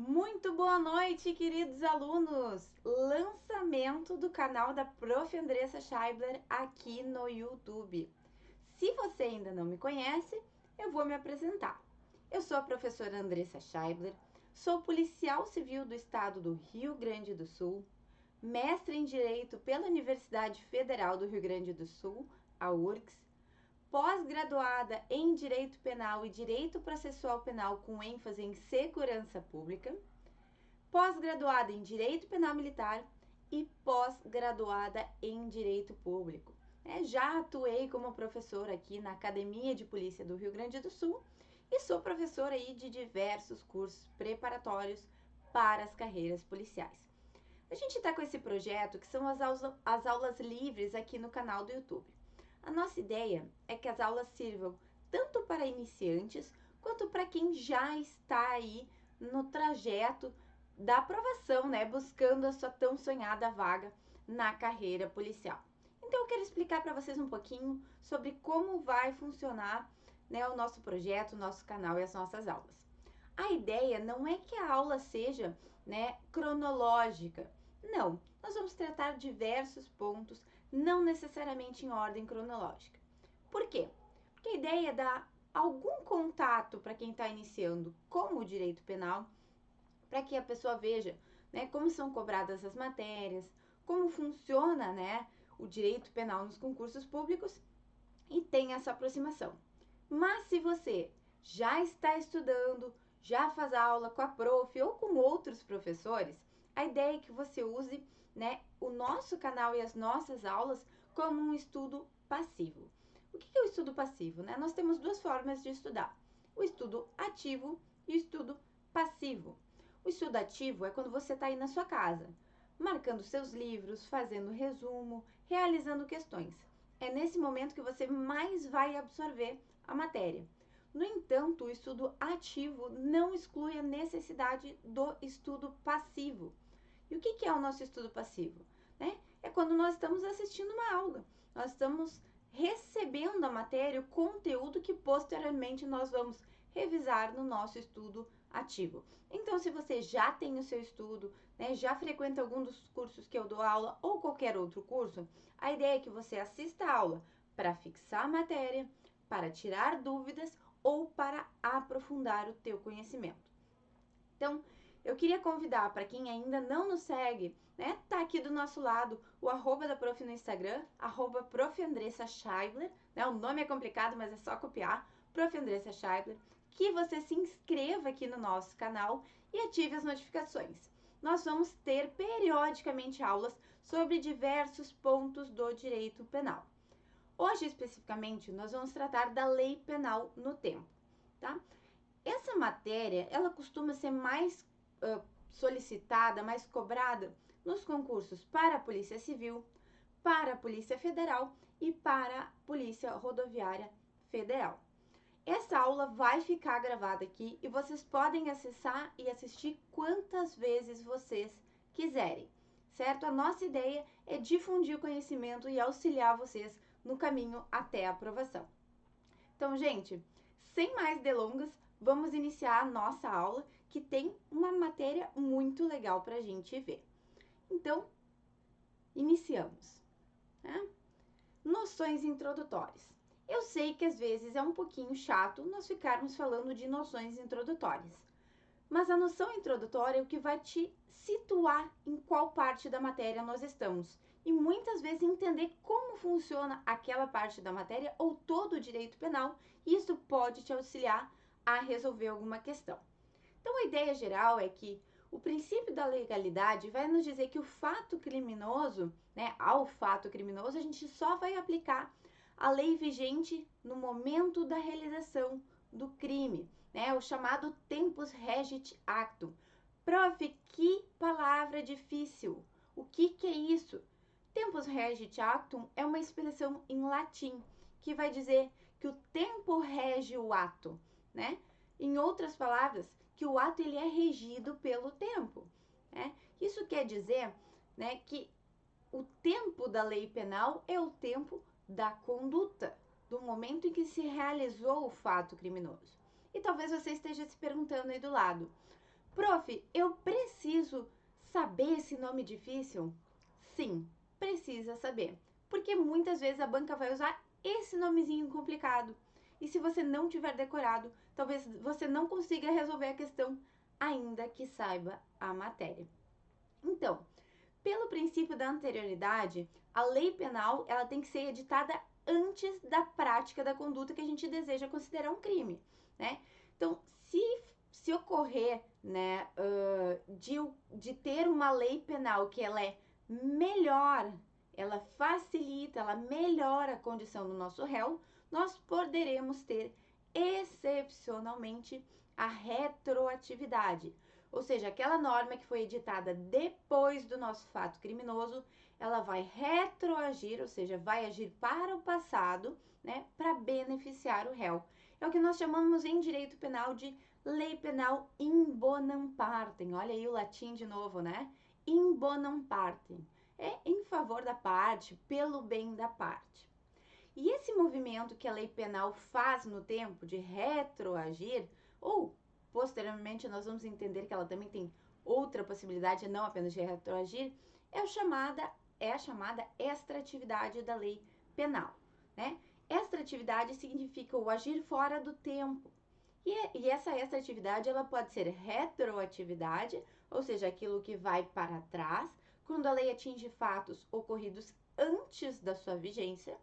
Muito boa noite, queridos alunos! Lançamento do canal da Prof. Andressa Scheibler aqui no YouTube. Se você ainda não me conhece, eu vou me apresentar. Eu sou a professora Andressa Scheibler, sou policial civil do estado do Rio Grande do Sul, mestre em Direito pela Universidade Federal do Rio Grande do Sul, a URGS, pós-graduada em Direito Penal e Direito Processual Penal com ênfase em Segurança Pública, pós-graduada em Direito Penal Militar e pós-graduada em Direito Público. Já atuei como professora aqui na Academia de Polícia do Rio Grande do Sul e sou professora aí de diversos cursos preparatórios para as carreiras policiais. A gente está com esse projeto que são as aulas livres aqui no canal do YouTube. A nossa ideia é que as aulas sirvam tanto para iniciantes quanto para quem já está aí no trajeto da aprovação, buscando a sua tão sonhada vaga na carreira policial. Então eu quero explicar para vocês um pouquinho sobre como vai funcionar, o nosso projeto, o nosso canal e as nossas aulas. A ideia não é que a aula seja, cronológica. Não, nós vamos tratar diversos pontos, não necessariamente em ordem cronológica. Por quê? Porque a ideia é dar algum contato para quem está iniciando com o direito penal, para que a pessoa veja, como são cobradas as matérias, como funciona, o direito penal nos concursos públicos e tenha essa aproximação. Mas se você já está estudando, já faz aula com a prof ou com outros professores, a ideia é que você use, o nosso canal e as nossas aulas como um estudo passivo. O que é o estudo passivo? Nós temos duas formas de estudar: o estudo ativo e o estudo passivo. O estudo ativo é quando você está aí na sua casa, marcando seus livros, fazendo resumo, realizando questões. É nesse momento que você mais vai absorver a matéria. No entanto, o estudo ativo não exclui a necessidade do estudo passivo. E o que é o nosso estudo passivo? É quando nós estamos assistindo uma aula, nós estamos recebendo a matéria, o conteúdo que posteriormente nós vamos revisar no nosso estudo ativo. Então, se você já tem o seu estudo, já frequenta algum dos cursos que eu dou aula ou qualquer outro curso, a ideia é que você assista a aula para fixar a matéria, para tirar dúvidas ou para aprofundar o teu conhecimento. Então, eu queria convidar para quem ainda não nos segue, tá aqui do nosso lado o arroba da prof no Instagram, arroba prof. Andressa Scheibler, o nome é complicado, mas é só copiar, prof. Andressa Scheibler, que você se inscreva aqui no nosso canal e ative as notificações. Nós vamos ter periodicamente aulas sobre diversos pontos do direito penal. Hoje, especificamente, nós vamos tratar da lei penal no tempo, tá? Essa matéria, ela costuma ser mais solicitada, mais cobrada nos concursos para a Polícia Civil, para a Polícia Federal e para a Polícia Rodoviária Federal. Essa aula vai ficar gravada aqui e vocês podem acessar e assistir quantas vezes vocês quiserem, certo? A nossa ideia é difundir o conhecimento e auxiliar vocês no caminho até a aprovação. Então, gente, sem mais delongas, vamos iniciar a nossa aula, que tem uma matéria muito legal para a gente ver. Então, iniciamos. Noções introdutórias. Eu sei que às vezes é um pouquinho chato nós ficarmos falando de noções introdutórias, mas a noção introdutória é o que vai te situar em qual parte da matéria nós estamos e muitas vezes entender como funciona aquela parte da matéria ou todo o direito penal, e isso pode te auxiliar a resolver alguma questão. Então, a ideia geral é que o princípio da legalidade vai nos dizer que o fato criminoso, ao fato criminoso, a gente só vai aplicar a lei vigente no momento da realização do crime, o chamado tempus regit actum. Prof, que palavra difícil! O que é isso? Tempus regit actum é uma expressão em latim que vai dizer que o tempo rege o ato, Em outras palavras, que o ato ele é regido pelo tempo, Isso quer dizer, que o tempo da lei penal é o tempo da conduta, do momento em que se realizou o fato criminoso. E talvez você esteja se perguntando aí do lado: Prof, eu preciso saber esse nome difícil? Sim, precisa saber. Porque muitas vezes a banca vai usar esse nomezinho complicado. E se você não tiver decorado, talvez você não consiga resolver a questão, ainda que saiba a matéria. Então, pelo princípio da anterioridade, a lei penal ela tem que ser editada antes da prática da conduta que a gente deseja considerar um crime, né? Então, se ocorrer, né, de ter uma lei penal que ela é melhor, ela facilita, ela melhora a condição do nosso réu, nós poderemos ter excepcionalmente a retroatividade. Ou seja, aquela norma que foi editada depois do nosso fato criminoso, ela vai retroagir, ou seja, vai agir para o passado, né, para beneficiar o réu. É o que nós chamamos em direito penal de lei penal in bonam partem. Olha aí o latim de novo, né? In bonam partem. É em favor da parte, pelo bem da parte. E esse movimento que a lei penal faz no tempo de retroagir, ou posteriormente nós vamos entender que ela também tem outra possibilidade, não apenas de retroagir, é a chamada extratividade da lei penal, né? Extratividade significa o agir fora do tempo. E essa extratividade ela pode ser retroatividade, ou seja, aquilo que vai para trás, quando a lei atinge fatos ocorridos antes da sua vigência,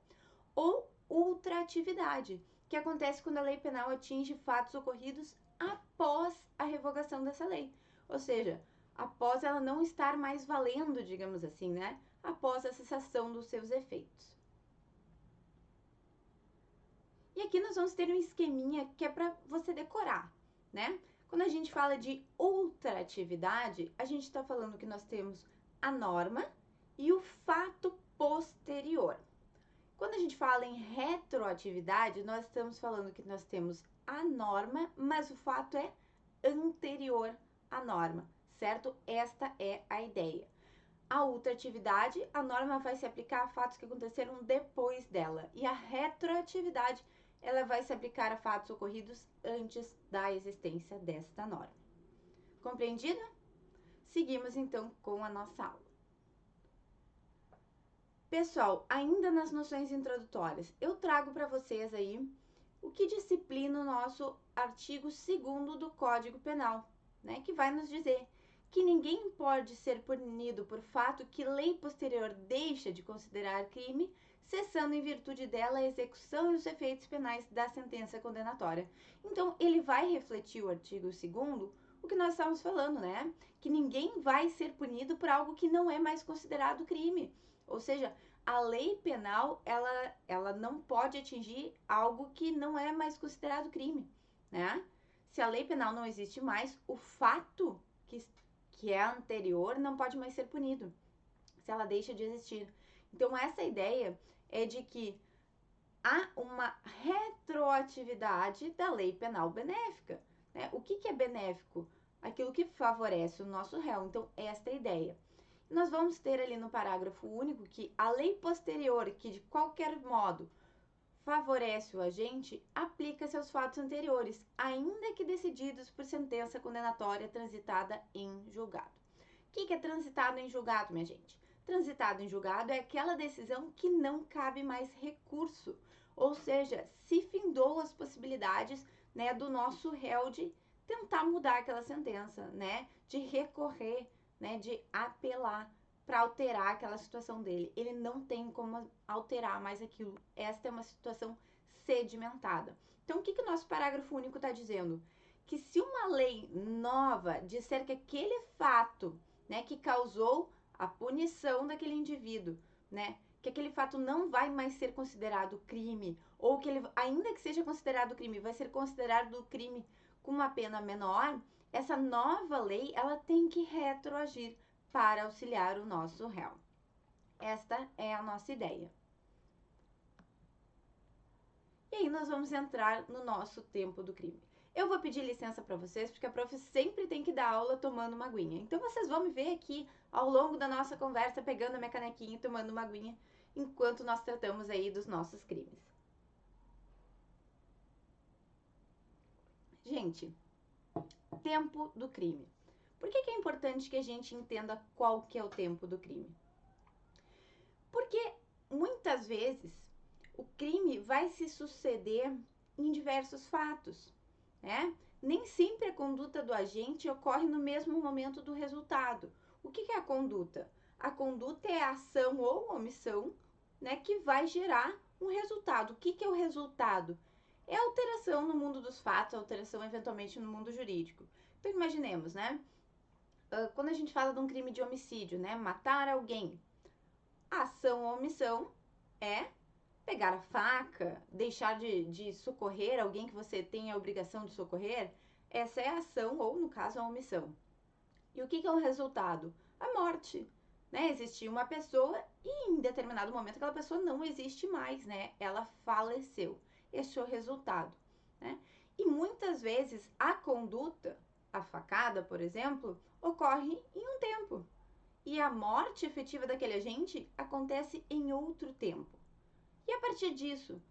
ou ultraatividade, que acontece quando a lei penal atinge fatos ocorridos após a revogação dessa lei. Ou seja, após ela não estar mais valendo, digamos assim, né? Após a cessação dos seus efeitos. E aqui nós vamos ter um esqueminha que é para você decorar, né? Quando a gente fala de ultraatividade, a gente está falando que nós temos a norma e o fato posterior. Quando a gente fala em retroatividade, nós estamos falando que nós temos a norma, mas o fato é anterior à norma, certo? Esta é a ideia. A ultratividade, a norma vai se aplicar a fatos que aconteceram depois dela. E a retroatividade, ela vai se aplicar a fatos ocorridos antes da existência desta norma. Compreendido? Seguimos então com a nossa aula. Pessoal, ainda nas noções introdutórias, eu trago para vocês aí o que disciplina o nosso artigo 2º do Código Penal, né, que vai nos dizer que ninguém pode ser punido por fato que lei posterior deixa de considerar crime, cessando em virtude dela a execução e os efeitos penais da sentença condenatória. Então, ele vai refletir o artigo 2º, o que nós estamos falando, né? Que ninguém vai ser punido por algo que não é mais considerado crime. Ou seja, a lei penal, ela não pode atingir algo que não é mais considerado crime, né? Se a lei penal não existe mais, o fato que é anterior não pode mais ser punido, se ela deixa de existir. Então, essa ideia é de que há uma retroatividade da lei penal benéfica, né? O que é benéfico? Aquilo que favorece o nosso réu. Então, esta é a ideia. Nós vamos ter ali no parágrafo único que a lei posterior, que de qualquer modo favorece o agente, aplica-se aos fatos anteriores, ainda que decididos por sentença condenatória transitada em julgado. O que é transitado em julgado, minha gente? Transitado em julgado é aquela decisão que não cabe mais recurso, ou seja, se findou as possibilidades, né, do nosso réu de tentar mudar aquela sentença, né, de recorrer, né, de apelar para alterar aquela situação dele. Ele não tem como alterar mais aquilo. Esta é uma situação sedimentada. Então, o que o nosso parágrafo único está dizendo? Que se uma lei nova disser que aquele fato, né, que causou a punição daquele indivíduo, né, que aquele fato não vai mais ser considerado crime, ou que ele, ainda que seja considerado crime, vai ser considerado crime com uma pena menor, essa nova lei, ela tem que retroagir para auxiliar o nosso réu. Esta é a nossa ideia. E aí nós vamos entrar no nosso tempo do crime. Eu vou pedir licença para vocês, porque a prof sempre tem que dar aula tomando uma aguinha. Então vocês vão me ver aqui ao longo da nossa conversa, pegando a minha canequinha e tomando uma aguinha, enquanto nós tratamos aí dos nossos crimes. Gente, tempo do crime. Por que é importante que a gente entenda qual que é o tempo do crime? Porque muitas vezes o crime vai se suceder em diversos fatos, né? Nem sempre a conduta do agente ocorre no mesmo momento do resultado. O que é a conduta? A conduta é a ação ou omissão, né, que vai gerar um resultado. O que é o resultado? É a alteração no mundo dos fatos, a alteração eventualmente no mundo jurídico. Então imaginemos, né? Quando a gente fala de um crime de homicídio, né? Matar alguém. A ação ou omissão é pegar a faca, deixar de socorrer alguém que você tem a obrigação de socorrer. Essa é a ação ou, no caso, a omissão. E o que é o resultado? A morte. Né? Existia uma pessoa e em determinado momento aquela pessoa não existe mais, né? Ela faleceu. Esse é o resultado. Né? E muitas vezes a conduta, a facada, por exemplo, ocorre em um tempo. E a morte efetiva daquele agente acontece em outro tempo. E a partir disso,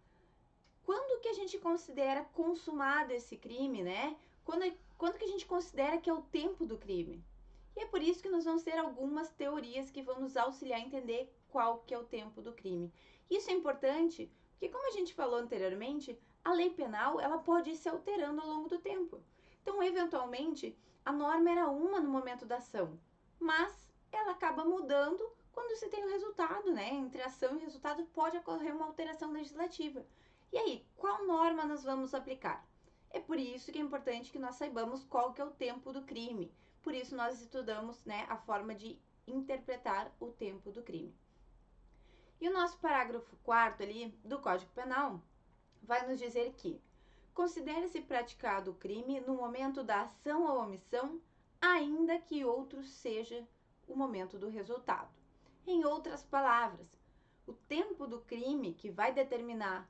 quando que a gente considera consumado esse crime, né? Quando que a gente considera que é o tempo do crime? E é por isso que nós vamos ter algumas teorias que vão nos auxiliar a entender qual que é o tempo do crime. Isso é importante, porque como a gente falou anteriormente, a lei penal, ela pode ir se alterando ao longo do tempo. Então, eventualmente, a norma era uma no momento da ação, mas ela acaba mudando quando se tem o resultado, né? Entre ação e resultado pode ocorrer uma alteração legislativa. E aí, qual norma nós vamos aplicar? É por isso que é importante que nós saibamos qual que é o tempo do crime. Por isso nós estudamos, né, a forma de interpretar o tempo do crime. E o nosso parágrafo 4º ali do Código Penal vai nos dizer que considere-se praticado o crime no momento da ação ou omissão, ainda que outro seja o momento do resultado. Em outras palavras, o tempo do crime que vai determinar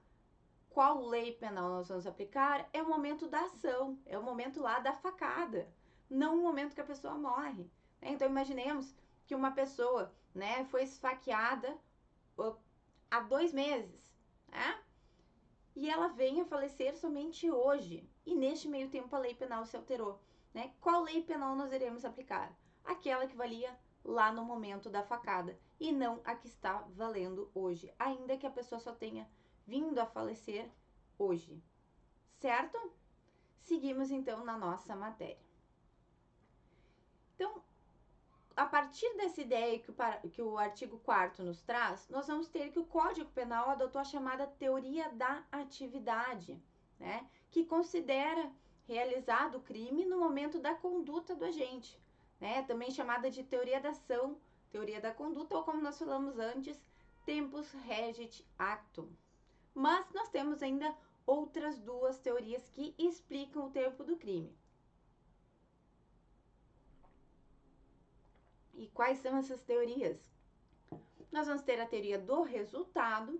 qual lei penal nós vamos aplicar é o momento da ação, é o momento lá da facada, não o momento que a pessoa morre. Então imaginemos que uma pessoa, né, foi esfaqueada há 2 meses, né? E ela vem a falecer somente hoje. E neste meio tempo a lei penal se alterou, né? Qual lei penal nós iremos aplicar? Aquela que valia lá no momento da facada e não a que está valendo hoje, ainda que a pessoa só tenha vindo a falecer hoje. Certo? Seguimos então na nossa matéria. Então, a partir dessa ideia que o artigo 4º nos traz, nós vamos ter que o Código Penal adotou a chamada teoria da atividade, né? Que considera realizado o crime no momento da conduta do agente, né? Também chamada de teoria da ação, teoria da conduta, ou como nós falamos antes, tempus regit actum. Mas nós temos ainda outras 2 teorias que explicam o tempo do crime. E quais são essas teorias? Nós vamos ter a teoria do resultado,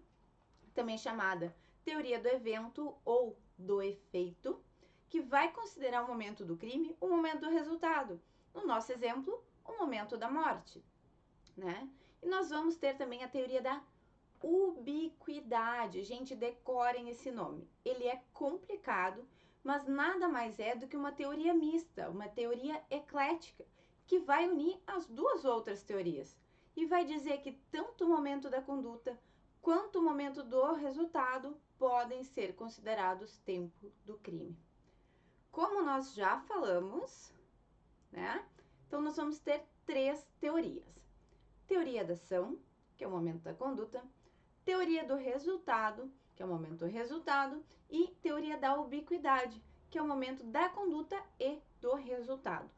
também chamada teoria do evento ou do efeito, que vai considerar o momento do crime o momento do resultado. No nosso exemplo, o momento da morte, né? E nós vamos ter também a teoria da ubiquidade. Gente, decorem esse nome. Ele é complicado, mas nada mais é do que uma teoria mista, uma teoria eclética, que vai unir as 2 outras teorias e vai dizer que tanto o momento da conduta quanto o momento do resultado podem ser considerados tempo do crime. Como nós já falamos, né? Então nós vamos ter 3 teorias. Teoria da ação, que é o momento da conduta, teoria do resultado, que é o momento do resultado, e teoria da ubiquidade, que é o momento da conduta e do resultado.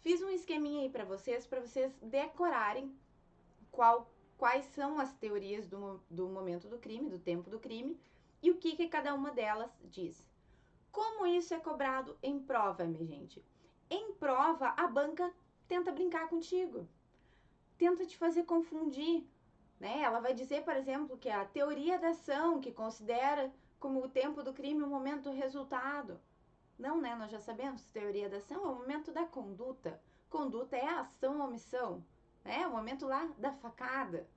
Fiz um esqueminha aí para vocês decorarem quais são as teorias do momento do crime, do tempo do crime, e o que cada uma delas diz. Como isso é cobrado em prova, minha gente? Em prova, a banca tenta brincar contigo, tenta te fazer confundir, né? Ela vai dizer, por exemplo, que a teoria da ação, que considera como o tempo do crime o momento do resultado. Não, né? Nós já sabemos que teoria da ação é o momento da conduta. Conduta é a ação ou omissão, né? O momento lá da facada.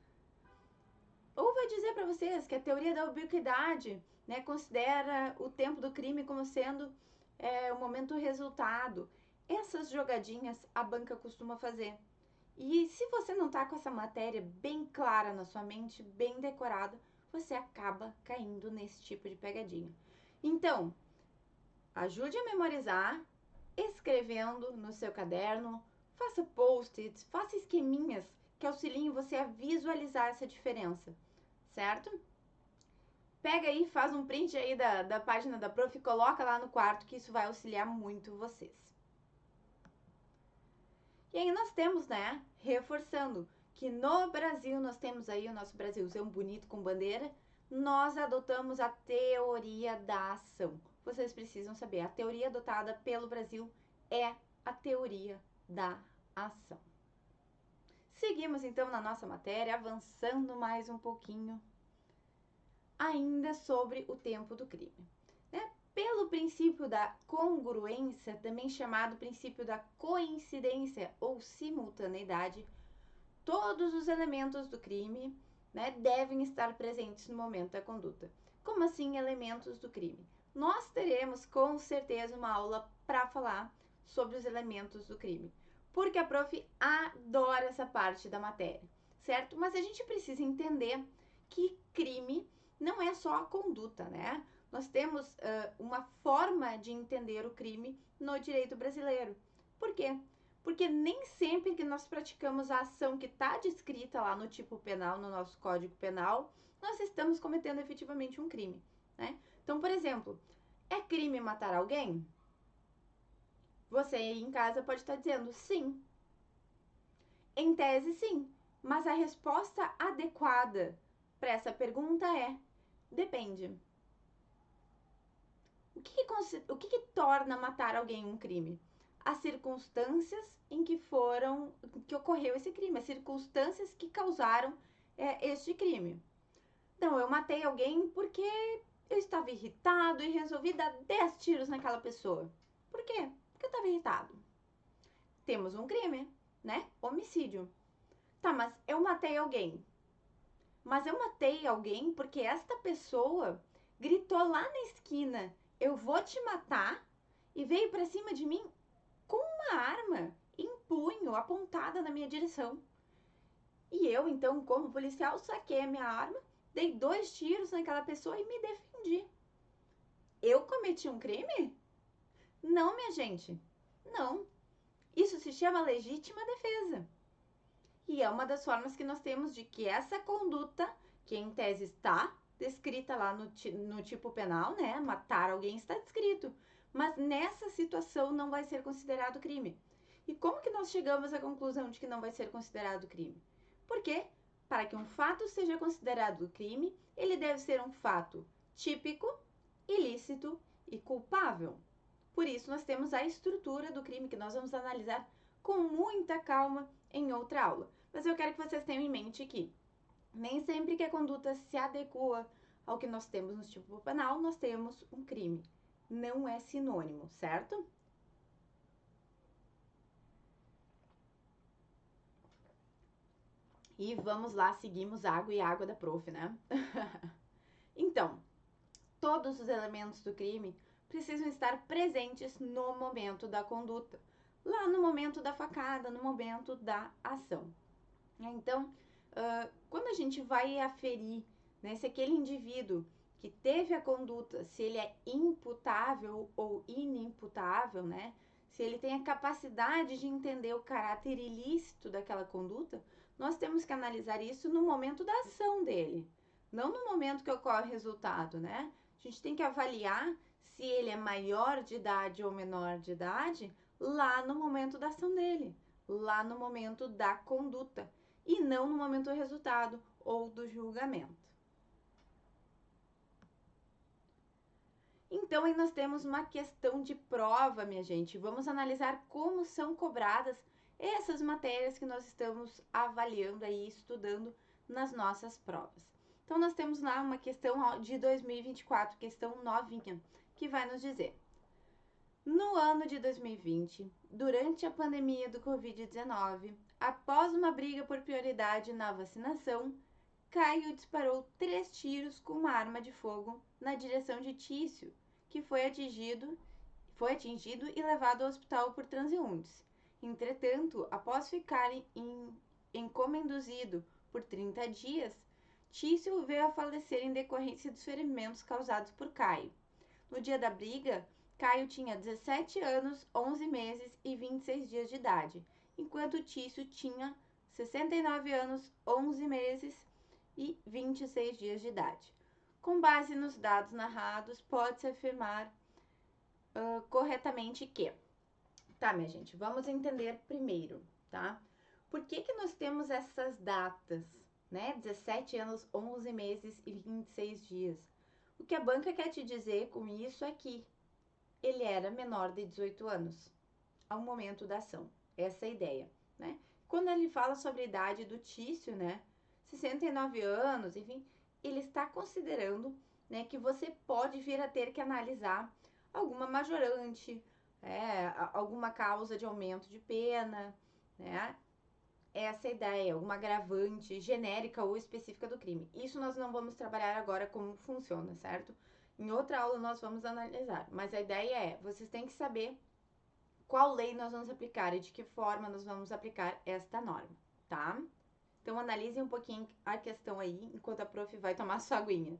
Ou vai dizer para vocês que a teoria da ubiquidade, né, considera o tempo do crime como sendo o momento do resultado. Essas jogadinhas a banca costuma fazer. E se você não tá com essa matéria bem clara na sua mente, bem decorada, você acaba caindo nesse tipo de pegadinha. Então, ajude a memorizar, escrevendo no seu caderno, faça post-its, faça esqueminhas que auxiliem você a visualizar essa diferença, certo? Pega aí, faz um print aí da página da prof e coloca lá no quarto, que isso vai auxiliar muito vocês. E aí nós temos, né, reforçando que no Brasil nós temos aí o nosso Brasilzão bonito com bandeira, nós adotamos a teoria da ação. Vocês precisam saber, a teoria adotada pelo Brasil é a teoria da ação. Seguimos então na nossa matéria, avançando mais um pouquinho, ainda sobre o tempo do crime. Né? Pelo princípio da congruência, também chamado princípio da coincidência ou simultaneidade, todos os elementos do crime, né, devem estar presentes no momento da conduta. Como assim elementos do crime? Nós teremos com certeza uma aula para falar sobre os elementos do crime, porque a prof adora essa parte da matéria, certo? Mas a gente precisa entender que crime não é só a conduta, né? Nós temos uma forma de entender o crime no direito brasileiro. Por quê? Porque nem sempre que nós praticamos a ação que está descrita lá no tipo penal, no nosso Código Penal, nós estamos cometendo efetivamente um crime, né? Então, por exemplo, é crime matar alguém? Você aí em casa pode estar dizendo sim. Em tese, sim. Mas a resposta adequada para essa pergunta é: depende. O que torna matar alguém um crime? As circunstâncias em que ocorreu esse crime, as circunstâncias que causaram este crime. Então, eu matei alguém porque eu estava irritado e resolvi dar 10 tiros naquela pessoa. Por quê? Porque eu estava irritado. Temos um crime, né? Homicídio. Tá, mas eu matei alguém. Mas eu matei alguém porque esta pessoa gritou lá na esquina: eu vou te matar, e veio para cima de mim com uma arma em punho apontada na minha direção. E eu, então, como policial, saquei a minha arma, dei 2 tiros naquela pessoa e me defendi. Eu cometi um crime? Não, minha gente. Não. Isso se chama legítima defesa. E é uma das formas que nós temos de que essa conduta, que em tese está descrita lá no tipo penal, né? Matar alguém está descrito. Mas nessa situação não vai ser considerado crime. E como que nós chegamos à conclusão de que não vai ser considerado crime? Porque, para que um fato seja considerado crime, ele deve ser um fato típico, ilícito e culpável. Por isso, nós temos a estrutura do crime que nós vamos analisar com muita calma em outra aula. Mas eu quero que vocês tenham em mente que nem sempre que a conduta se adequa ao que nós temos no tipo penal, nós temos um crime. Não é sinônimo, certo? E vamos lá, seguimos água e água da prof, né? Então, todos os elementos do crime precisam estar presentes no momento da conduta, lá no momento da facada, no momento da ação. Então, quando a gente vai aferir, né, se aquele indivíduo que teve a conduta, se ele é imputável ou inimputável, né? Se ele tem a capacidade de entender o caráter ilícito daquela conduta, nós temos que analisar isso no momento da ação dele, não no momento que ocorre o resultado, né? A gente tem que avaliar se ele é maior de idade ou menor de idade lá no momento da ação dele, lá no momento da conduta, e não no momento do resultado ou do julgamento. Então, aí nós temos uma questão de prova, minha gente. Vamos analisar como são cobradas essas matérias que nós estamos avaliando aí, estudando nas nossas provas. Então, nós temos lá uma questão de 2024, questão novinha, que vai nos dizer: no ano de 2020, durante a pandemia do Covid-19, após uma briga por prioridade na vacinação, Caio disparou 3 tiros com uma arma de fogo na direção de Tício, que foi foi atingido e levado ao hospital por transeuntes. Entretanto, após ficar em coma induzido por 30 dias, Tício veio a falecer em decorrência dos ferimentos causados por Caio. No dia da briga, Caio tinha 17 anos, 11 meses e 26 dias de idade, enquanto Tício tinha 69 anos, 11 meses e 26 dias de idade. Com base nos dados narrados, pode-se afirmar corretamente que... Tá, minha gente, vamos entender primeiro, tá? Por que nós temos essas datas, né? 17 anos, 11 meses e 26 dias. O que a banca quer te dizer com isso é que ele era menor de 18 anos ao momento da ação. Essa é a ideia, né? Quando ele fala sobre a idade do Tício, né? 69 anos, enfim, ele está considerando, né, que você pode vir a ter que analisar alguma majorante, alguma causa de aumento de pena, né? Essa é a ideia, alguma agravante genérica ou específica do crime. Isso nós não vamos trabalhar agora como funciona, certo? Em outra aula nós vamos analisar, mas a ideia é, vocês têm que saber qual lei nós vamos aplicar e de que forma nós vamos aplicar esta norma, tá? Então analisem um pouquinho a questão aí, enquanto a prof vai tomar sua aguinha.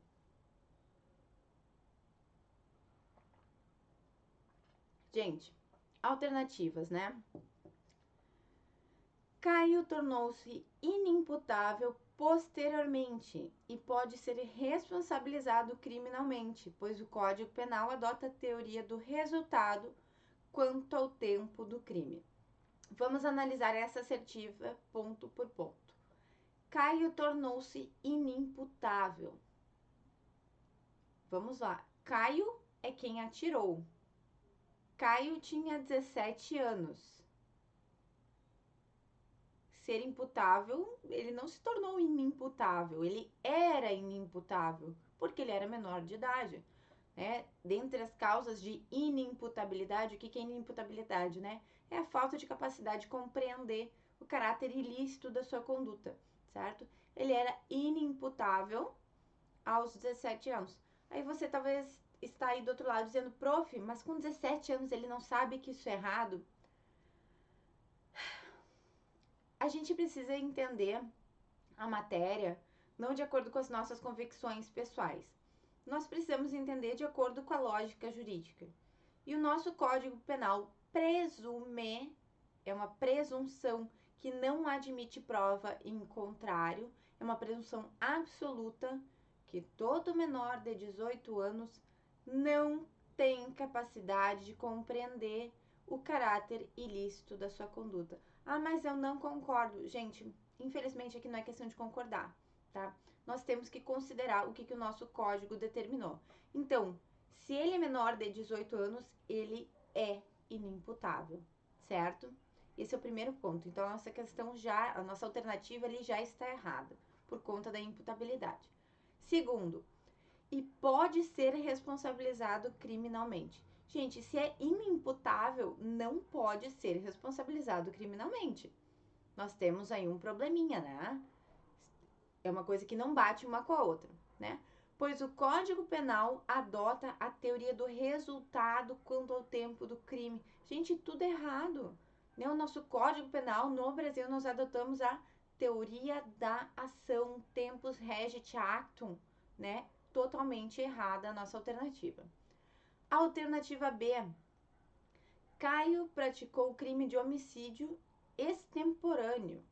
Gente, alternativas, né? Caio tornou-se inimputável posteriormente e pode ser responsabilizado criminalmente, pois o Código Penal adota a teoria do resultado quanto ao tempo do crime. Vamos analisar essa assertiva ponto por ponto. Caio tornou-se inimputável. Vamos lá. Caio é quem atirou. Caio tinha 17 anos. Ser imputável, ele não se tornou inimputável, ele era inimputável, porque ele era menor de idade. Dentre as causas de inimputabilidade, o que é inimputabilidade, né? É a falta de capacidade de compreender o caráter ilícito da sua conduta, certo? Ele era inimputável aos 17 anos. Aí você talvez está aí do outro lado dizendo, prof, mas com 17 anos ele não sabe que isso é errado? A gente precisa entender a matéria não de acordo com as nossas convicções pessoais. Nós precisamos entender de acordo com a lógica jurídica. E o nosso Código Penal presume, é uma presunção que não admite prova em contrário, é uma presunção absoluta que todo menor de 18 anos não tem capacidade de compreender o caráter ilícito da sua conduta. Ah, mas eu não concordo. Gente, infelizmente aqui não é questão de concordar, tá? Nós temos que considerar o que o nosso código determinou. Então, se ele é menor de 18 anos, ele é inimputável, certo? Esse é o primeiro ponto. Então, a nossa alternativa ali já está errada, por conta da imputabilidade. Segundo, e pode ser responsabilizado criminalmente. Gente, se é inimputável, não pode ser responsabilizado criminalmente. Nós temos aí um probleminha, né? É uma coisa que não bate uma com a outra, né? Pois o Código Penal adota a teoria do resultado quanto ao tempo do crime. Gente, tudo errado, né? O nosso Código Penal, no Brasil, nós adotamos a teoria da ação, tempus regit actum, né? Totalmente errada a nossa alternativa. A alternativa B. Caio praticou o crime de homicídio extemporâneo,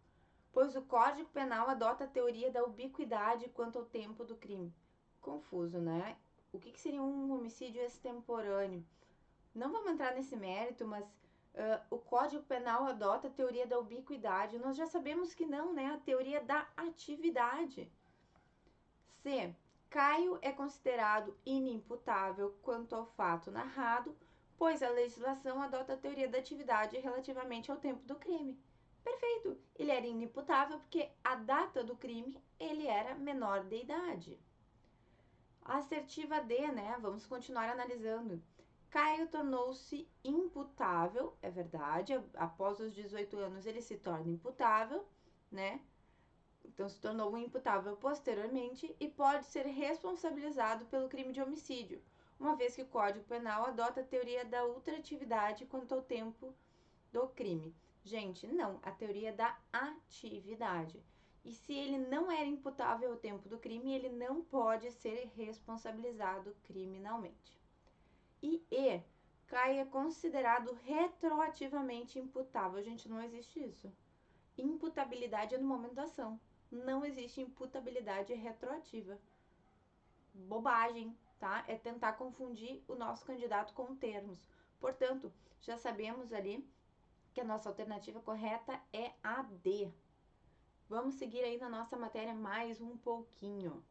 pois o Código Penal adota a teoria da ubiquidade quanto ao tempo do crime. Confuso, né? O que seria um homicídio extemporâneo? Não vamos entrar nesse mérito, mas o Código Penal adota a teoria da ubiquidade. Nós já sabemos que não, né? A teoria da atividade. C. Caio é considerado inimputável quanto ao fato narrado, pois a legislação adota a teoria da atividade relativamente ao tempo do crime. Perfeito, ele era inimputável porque a data do crime ele era menor de idade. A assertiva D, né? Vamos continuar analisando. Caio tornou-se imputável, é verdade, após os 18 anos ele se torna imputável, né? Então se tornou imputável posteriormente e pode ser responsabilizado pelo crime de homicídio. uma vez que o Código Penal adota a teoria da ultratividade quanto ao tempo do crime. Gente, não, a teoria da atividade. E se ele não era imputável ao tempo do crime, ele não pode ser responsabilizado criminalmente. E CAI é considerado retroativamente imputável. Gente, não existe isso. Imputabilidade é no momento da ação. Não existe imputabilidade retroativa. Bobagem, tá? É tentar confundir o nosso candidato com termos. Portanto, já sabemos ali que a nossa alternativa correta é a D. Vamos seguir aí na nossa matéria mais um pouquinho.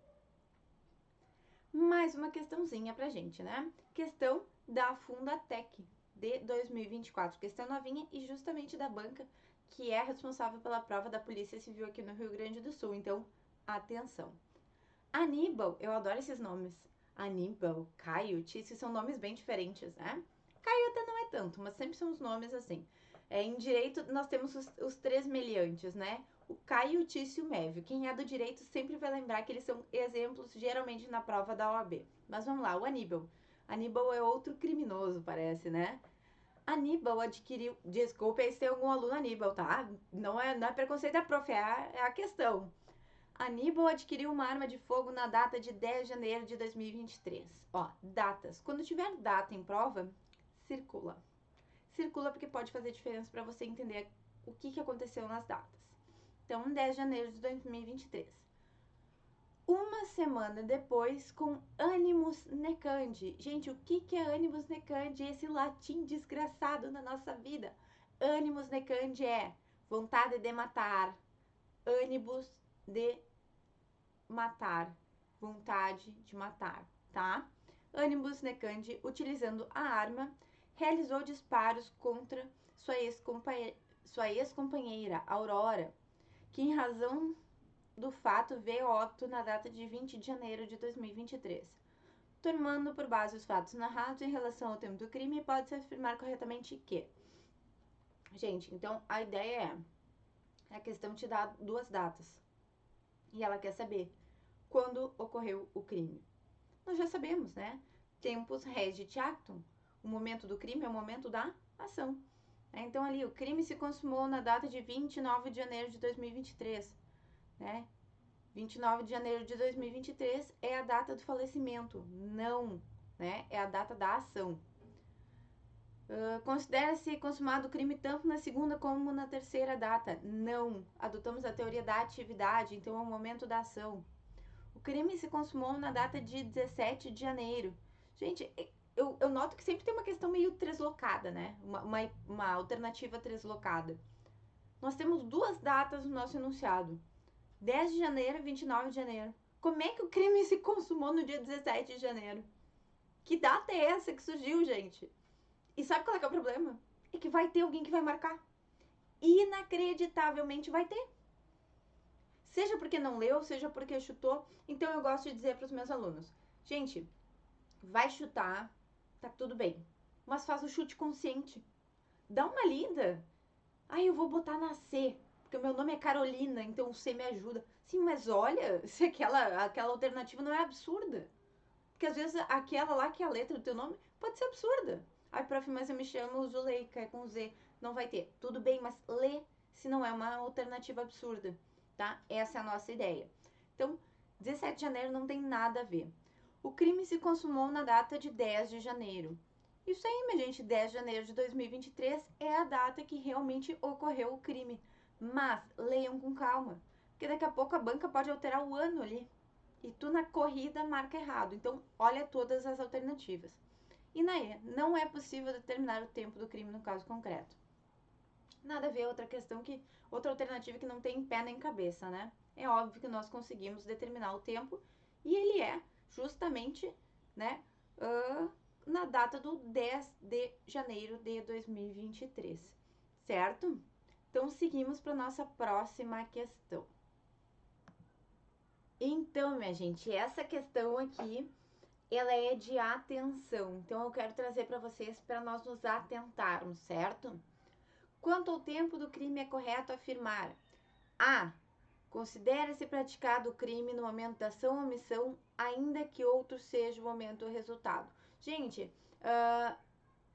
Mais uma questãozinha pra gente, né? Questão da Fundatec de 2024. Questão novinha e justamente da banca que é responsável pela prova da Polícia Civil aqui no Rio Grande do Sul. Então, atenção. Aníbal, eu adoro esses nomes. Aníbal, Caio, Tício, são nomes bem diferentes, né? Caio até não é tanto, mas sempre são os nomes assim. Em direito, nós temos os três meliantes, né? O Caio, o Tício e o Mévio. Quem é do direito sempre vai lembrar que eles são exemplos, geralmente, na prova da OAB. Mas vamos lá, o Aníbal. Aníbal é outro criminoso, parece, né? Aníbal adquiriu... Desculpa aí se tem algum aluno Aníbal, tá? Não é preconceito da prof, é a questão. Aníbal adquiriu uma arma de fogo na data de 10 de janeiro de 2023. Ó, datas. Quando tiver data em prova, circula. Circula porque pode fazer diferença para você entender o que aconteceu nas datas. Então, 10 de janeiro de 2023. Uma semana depois, com animus necandi. Gente, o que é animus necandi? Esse latim desgraçado na nossa vida. Animus necandi é vontade de matar. Ânibus de matar, vontade de matar, tá? Animus necandi, utilizando a arma, realizou disparos contra sua ex-companheira, Aurora, que em razão do fato veio a óbito na data de 20 de janeiro de 2023. Tomando por base os fatos narrados em relação ao tempo do crime, pode-se afirmar corretamente que... Gente, então a ideia é a questão te dá duas datas. E ela quer saber quando ocorreu o crime. Nós já sabemos, né? Tempus regit actum. O momento do crime é o momento da ação. Então, ali, o crime se consumou na data de 29 de janeiro de 2023. Né? 29 de janeiro de 2023 é a data do falecimento. Não, né? É a data da ação. Considera-se consumado o crime tanto na segunda como na terceira data. Não. Adotamos a teoria da atividade, então é o momento da ação. O crime se consumou na data de 17 de janeiro. Gente, eu noto que sempre tem uma questão meio translocada, né? Uma alternativa translocada. Nós temos duas datas no nosso enunciado. 10 de janeiro e 29 de janeiro. Como é que o crime se consumou no dia 17 de janeiro? Que data é essa que surgiu, gente? E sabe qual é que é o problema? É que vai ter alguém que vai marcar. Inacreditavelmente vai ter. Seja porque não leu, seja porque chutou. Então eu gosto de dizer para os meus alunos: gente, vai chutar, tá tudo bem, mas faz o chute consciente. Dá uma lida. Eu vou botar na C, porque o meu nome é Carolina, então o C me ajuda. Sim, mas olha, se aquela alternativa não é absurda. Porque às vezes aquela lá que é a letra do teu nome pode ser absurda. Ai, prof, mas eu me chamo Zuleika, é com Z. Não vai ter. Tudo bem, mas lê se não é uma alternativa absurda, tá? Essa é a nossa ideia. Então, 17 de janeiro não tem nada a ver. O crime se consumou na data de 10 de janeiro. Isso aí, minha gente, 10 de janeiro de 2023 é a data que realmente ocorreu o crime. Mas leiam com calma, porque daqui a pouco a banca pode alterar o ano ali. E tu na corrida marca errado. Então, olha todas as alternativas. E na E, não é possível determinar o tempo do crime no caso concreto. Nada a ver, outra alternativa que não tem pé nem cabeça, né? É óbvio que nós conseguimos determinar o tempo e ele é justamente, né, na data do 10 de janeiro de 2023, certo? Então, seguimos para nossa próxima questão. Então, minha gente, essa questão aqui, ela é de atenção. Então, eu quero trazer para vocês para nós nos atentarmos, certo? Quanto ao tempo do crime, é correto afirmar: A. Considera-se praticado o crime no momento da ação ou omissão, ainda que outro seja o momento ou resultado. Gente,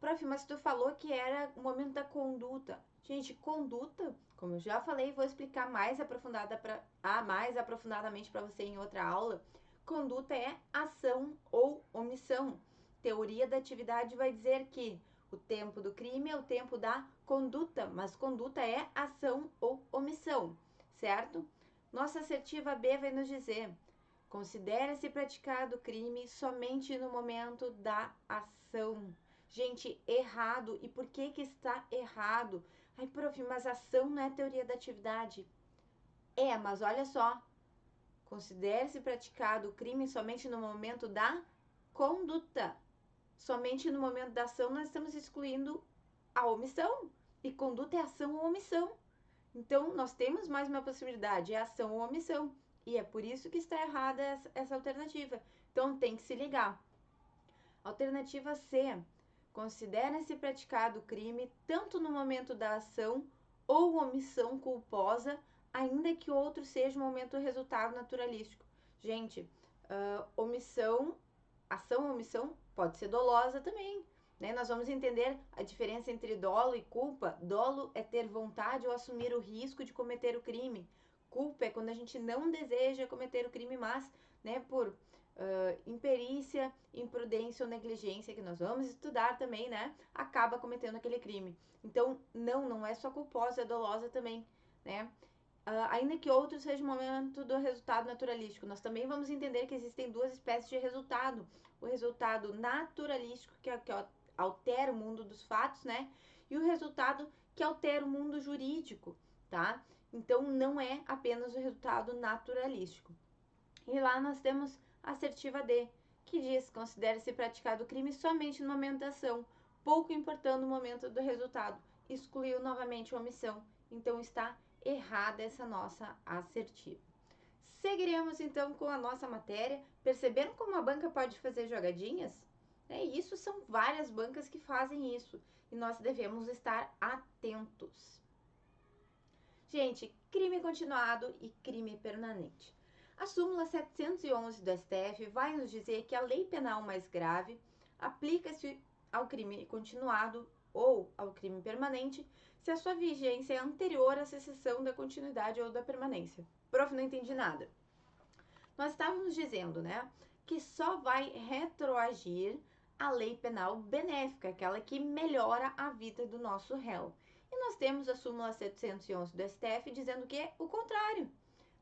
prof, mas tu falou que era o momento da conduta. Gente, conduta, como eu já falei, vou explicar mais aprofundadamente para você em outra aula. Conduta é ação ou omissão. Teoria da atividade vai dizer que o tempo do crime é o tempo da conduta, mas conduta é ação ou omissão, certo? Nossa assertiva B vai nos dizer: considera-se praticado o crime somente no momento da ação. Gente, errado. E por que que está errado? Ai, prof, mas ação não é teoria da atividade. É, mas olha só. Considere-se praticado o crime somente no momento da conduta. Somente no momento da ação nós estamos excluindo a omissão. E conduta é ação ou omissão. Então, nós temos mais uma possibilidade, é ação ou omissão. E é por isso que está errada essa alternativa. Então, tem que se ligar. Alternativa C. Considera-se praticado o crime tanto no momento da ação ou omissão culposa, ainda que outro seja o momento do resultado naturalístico. Gente, ação ou omissão pode ser dolosa também. Né? Nós vamos entender a diferença entre dolo e culpa. Dolo é ter vontade ou assumir o risco de cometer o crime. Culpa é quando a gente não deseja cometer o crime, mas, né, por imperícia, imprudência ou negligência, que nós vamos estudar também, né, acaba cometendo aquele crime. Então, não é só culposa, é dolosa também, né? Ainda que outro seja o momento do resultado naturalístico, nós também vamos entender que existem duas espécies de resultado. O resultado naturalístico, que altera o mundo dos fatos, né? E o resultado que altera o mundo jurídico, tá? Então, não é apenas o resultado naturalístico. E lá nós temos a assertiva D, que diz: considere-se praticado o crime somente no momento da ação, pouco importando o momento do resultado. Excluiu novamente a omissão. Então, está errada essa nossa assertiva. Seguiremos então com a nossa matéria. Perceberam como a banca pode fazer jogadinhas? Isso, são várias bancas que fazem isso e nós devemos estar atentos. Gente, crime continuado e crime permanente. A súmula 711 do STF vai nos dizer que a lei penal mais grave aplica-se ao crime continuado ou ao crime permanente se a sua vigência é anterior à cessação da continuidade ou da permanência. Prof, não entendi nada. Nós estávamos dizendo, né, que só vai retroagir a lei penal benéfica, aquela que melhora a vida do nosso réu. E nós temos a súmula 711 do STF dizendo que é o contrário,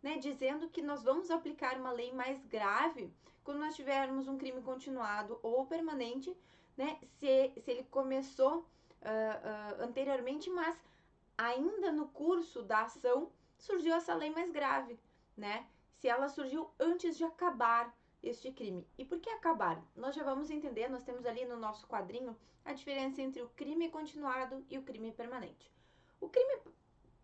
né, dizendo que nós vamos aplicar uma lei mais grave quando nós tivermos um crime continuado ou permanente, né, se ele começou anteriormente, mas ainda no curso da ação surgiu essa lei mais grave, né? Se ela surgiu antes de acabar este crime. E por que acabar? Nós já vamos entender, nós temos ali no nosso quadrinho a diferença entre o crime continuado e o crime permanente. O crime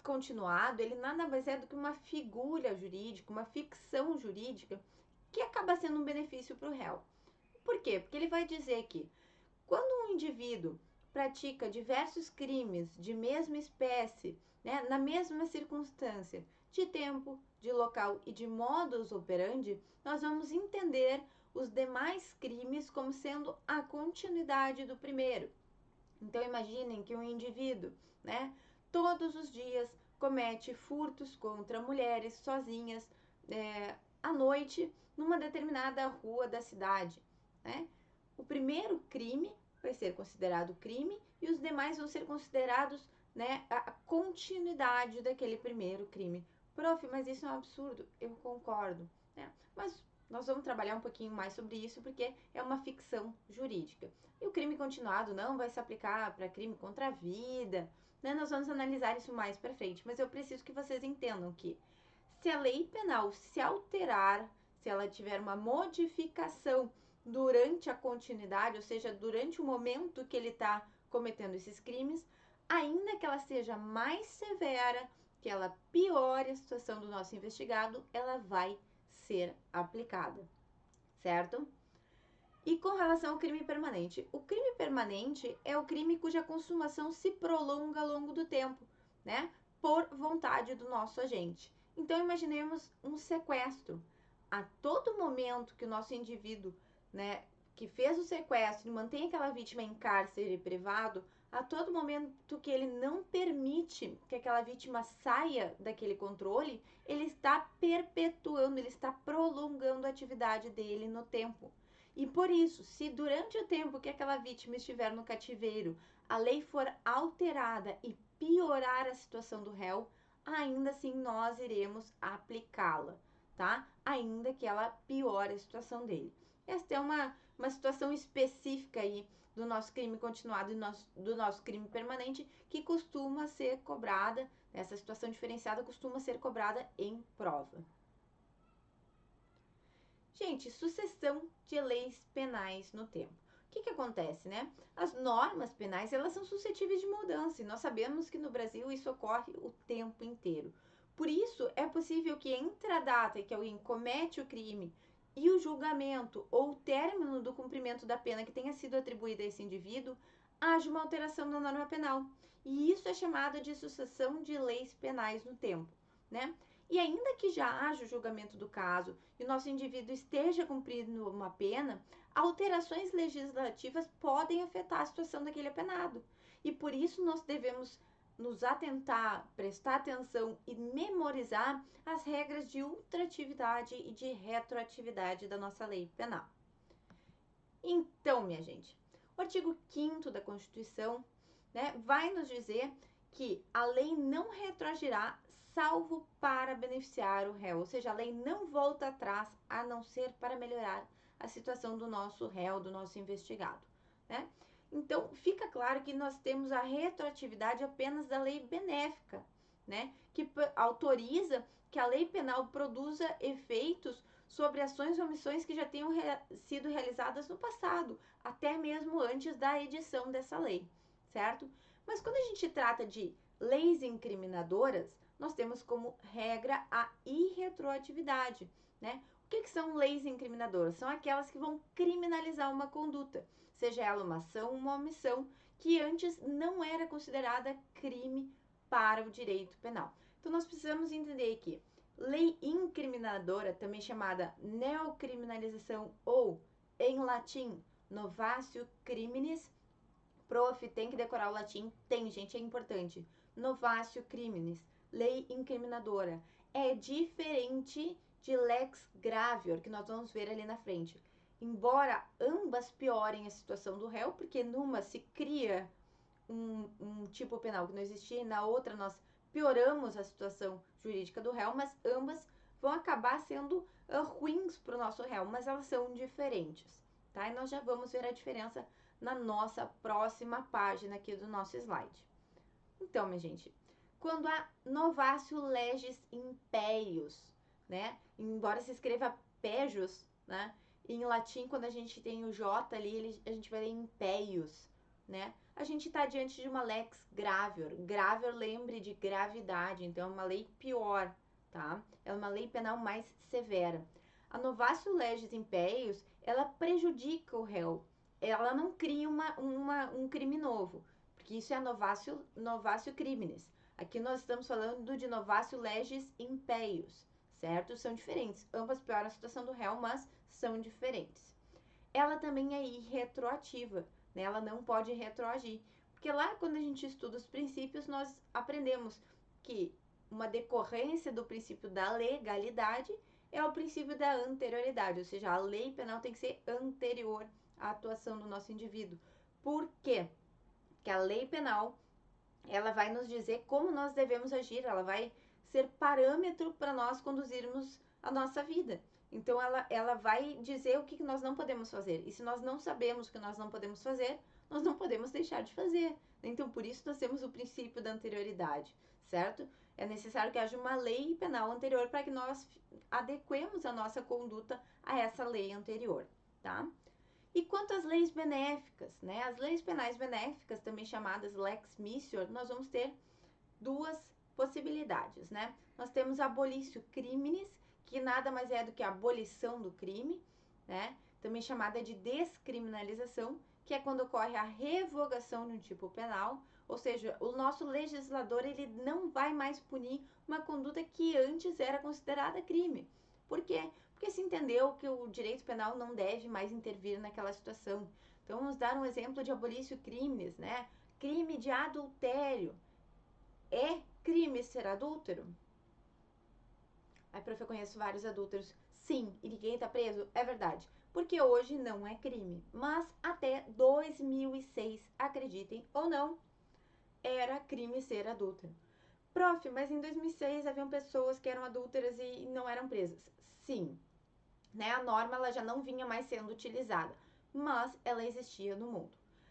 continuado, ele nada mais é do que uma figura jurídica, uma ficção jurídica que acaba sendo um benefício para o réu. Por quê? Porque ele vai dizer que quando um indivíduo pratica diversos crimes de mesma espécie, né, na mesma circunstância, de tempo, de local e de modus operandi, nós vamos entender os demais crimes como sendo a continuidade do primeiro. Então imaginem que um indivíduo, né, todos os dias comete furtos contra mulheres sozinhas à noite numa determinada rua da cidade, né? O primeiro crime vai ser considerado crime e os demais vão ser considerados, né, a continuidade daquele primeiro crime. Prof, mas isso é um absurdo. Eu concordo, né? Mas nós vamos trabalhar um pouquinho mais sobre isso porque é uma ficção jurídica. E o crime continuado não vai se aplicar para crime contra a vida, né? Nós vamos analisar isso mais para frente, mas eu preciso que vocês entendam que se a lei penal se alterar, se ela tiver uma modificação durante a continuidade, ou seja, durante o momento que ele está cometendo esses crimes, ainda que ela seja mais severa, que ela piore a situação do nosso investigado, ela vai ser aplicada, certo? E com relação ao crime permanente, o crime permanente é o crime cuja consumação se prolonga ao longo do tempo, né? Por vontade do nosso agente. Então, imaginemos um sequestro. A todo momento que o nosso indivíduo, né, que fez o sequestro e mantém aquela vítima em cárcere privado, a todo momento que ele não permite que aquela vítima saia daquele controle, ele está perpetuando, ele está prolongando a atividade dele no tempo. E por isso, se durante o tempo que aquela vítima estiver no cativeiro, a lei for alterada e piorar a situação do réu, ainda assim nós iremos aplicá-la, tá? Ainda que ela piore a situação dele. Esta é uma situação específica aí do nosso crime continuado e do nosso crime permanente, que costuma ser cobrada, essa situação diferenciada costuma ser cobrada em prova. Gente, sucessão de leis penais no tempo. O que acontece, né? As normas penais, elas são suscetíveis de mudança, e nós sabemos que no Brasil isso ocorre o tempo inteiro. Por isso, é possível que entre a data em que alguém comete o crime e o julgamento ou o término do cumprimento da pena que tenha sido atribuída a esse indivíduo, haja uma alteração na norma penal. E isso é chamado de sucessão de leis penais no tempo, né? E ainda que já haja o julgamento do caso e o nosso indivíduo esteja cumprindo uma pena, alterações legislativas podem afetar a situação daquele apenado. E por isso nós devemos nos atentar, prestar atenção e memorizar as regras de ultratividade e de retroatividade da nossa lei penal. Então, minha gente, o artigo 5º da Constituição, né, vai nos dizer que a lei não retroagirá salvo para beneficiar o réu, ou seja, a lei não volta atrás a não ser para melhorar a situação do nosso réu, do nosso investigado, né? Então, fica claro que nós temos a retroatividade apenas da lei benéfica, né? Que autoriza que a lei penal produza efeitos sobre ações ou omissões que já tenham sido realizadas no passado, até mesmo antes da edição dessa lei, certo? Mas quando a gente trata de leis incriminadoras, nós temos como regra a irretroatividade, né? O que são leis incriminadoras? São aquelas que vão criminalizar uma conduta, seja ela uma ação ou uma omissão, que antes não era considerada crime para o direito penal. Então, nós precisamos entender que lei incriminadora, também chamada neocriminalização ou, em latim, novatio criminis. Prof, tem que decorar o latim? Tem, gente, é importante. Novatio criminis, lei incriminadora. É diferente de lex gravior, que nós vamos ver ali na frente. Embora ambas piorem a situação do réu, porque numa se cria um tipo penal que não existia e na outra nós pioramos a situação jurídica do réu, mas ambas vão acabar sendo ruins para o nosso réu, mas elas são diferentes, tá? E nós já vamos ver a diferença na nossa próxima página aqui do nosso slide. Então, minha gente, quando há novatio legis impeius, né? Embora se escreva pejus, né? Em latim, quando a gente tem o J ali, a gente vai ler impeius, né? A gente está diante de uma lex gravior. Gravior, lembre de gravidade, então é uma lei pior, tá? É uma lei penal mais severa. A novatio legis impeius, ela prejudica o réu. Ela não cria um crime novo, porque isso é a novatio criminis. Aqui nós estamos falando de novatio legis impeius, certo? São diferentes. Ambas pioram a situação do réu, mas são diferentes. Ela também é irretroativa, né? Ela não pode retroagir. Porque lá, quando a gente estuda os princípios, nós aprendemos que uma decorrência do princípio da legalidade é o princípio da anterioridade, ou seja, a lei penal tem que ser anterior à atuação do nosso indivíduo. Por quê? Porque a lei penal, ela vai nos dizer como nós devemos agir, ela vai ser parâmetro para nós conduzirmos a nossa vida. Então, ela vai dizer o que nós não podemos fazer. E se nós não sabemos o que nós não podemos fazer, nós não podemos deixar de fazer. Então, por isso, nós temos o princípio da anterioridade, certo? É necessário que haja uma lei penal anterior para que nós adequemos a nossa conduta a essa lei anterior, tá? E quanto às leis benéficas, né? As leis penais benéficas, também chamadas lex missior, nós vamos ter duas possibilidades, né? Nós temos abolitio criminis, que nada mais é do que a abolição do crime, né? Também chamada de descriminalização, que é quando ocorre a revogação de um tipo penal, ou seja, o nosso legislador ele não vai mais punir uma conduta que antes era considerada crime. Por quê? porque se entendeu que o direito penal não deve mais intervir naquela situação. Então, vamos dar um exemplo de abolício crimes, né? Crime de adultério. É crime ser adúltero? Aí, prof, eu conheço vários adúlteros. Sim, e ninguém tá preso? É verdade. Porque hoje não é crime. Mas até 2006, acreditem ou não, era crime ser adúltero. Prof, mas em 2006 haviam pessoas que eram adúlteras e não eram presas. Sim, né? A norma ela já não vinha mais sendo utilizada, mas ela existia no mundo.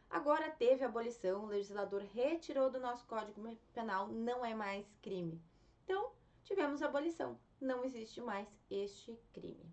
Agora teve abolição, o legislador retirou do nosso Código Penal, não é mais crime. Então, tivemos abolição, não existe mais este crime.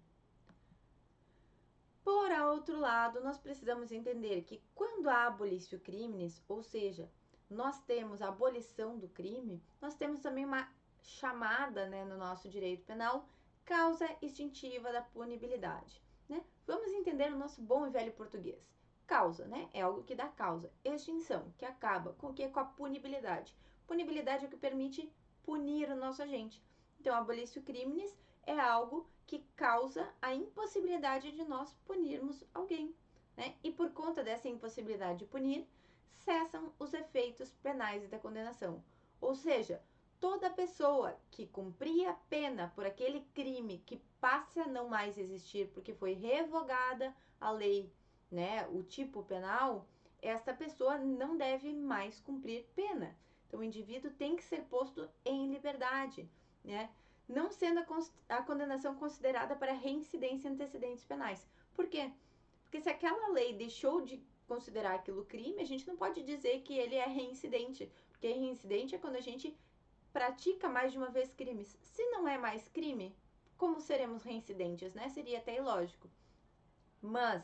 Por outro lado, nós precisamos entender que quando há abolício crimes, ou seja, nós temos a abolição do crime, nós temos também uma chamada, né, no nosso direito penal, causa extintiva da punibilidade, né? Vamos entender o nosso bom e velho português. Causa, né, é algo que dá causa. Extinção, que acaba com o que? Com a punibilidade. Punibilidade é o que permite punir o nosso agente. Então, abolício crimes é algo que causa a impossibilidade de nós punirmos alguém, né? E por conta dessa impossibilidade de punir, cessam os efeitos penais da condenação. Ou seja, toda pessoa que cumpria a pena por aquele crime que passa a não mais existir porque foi revogada a lei, né, o tipo penal, esta pessoa não deve mais cumprir pena. Então o indivíduo tem que ser posto em liberdade, né? Não sendo a condenação considerada para reincidência em antecedentes penais. Por quê? Porque se aquela lei deixou de considerar aquilo crime, a gente não pode dizer que ele é reincidente, porque reincidente é quando a gente pratica mais de uma vez crimes. Se não é mais crime, como seremos reincidentes, né? Seria até ilógico. Mas,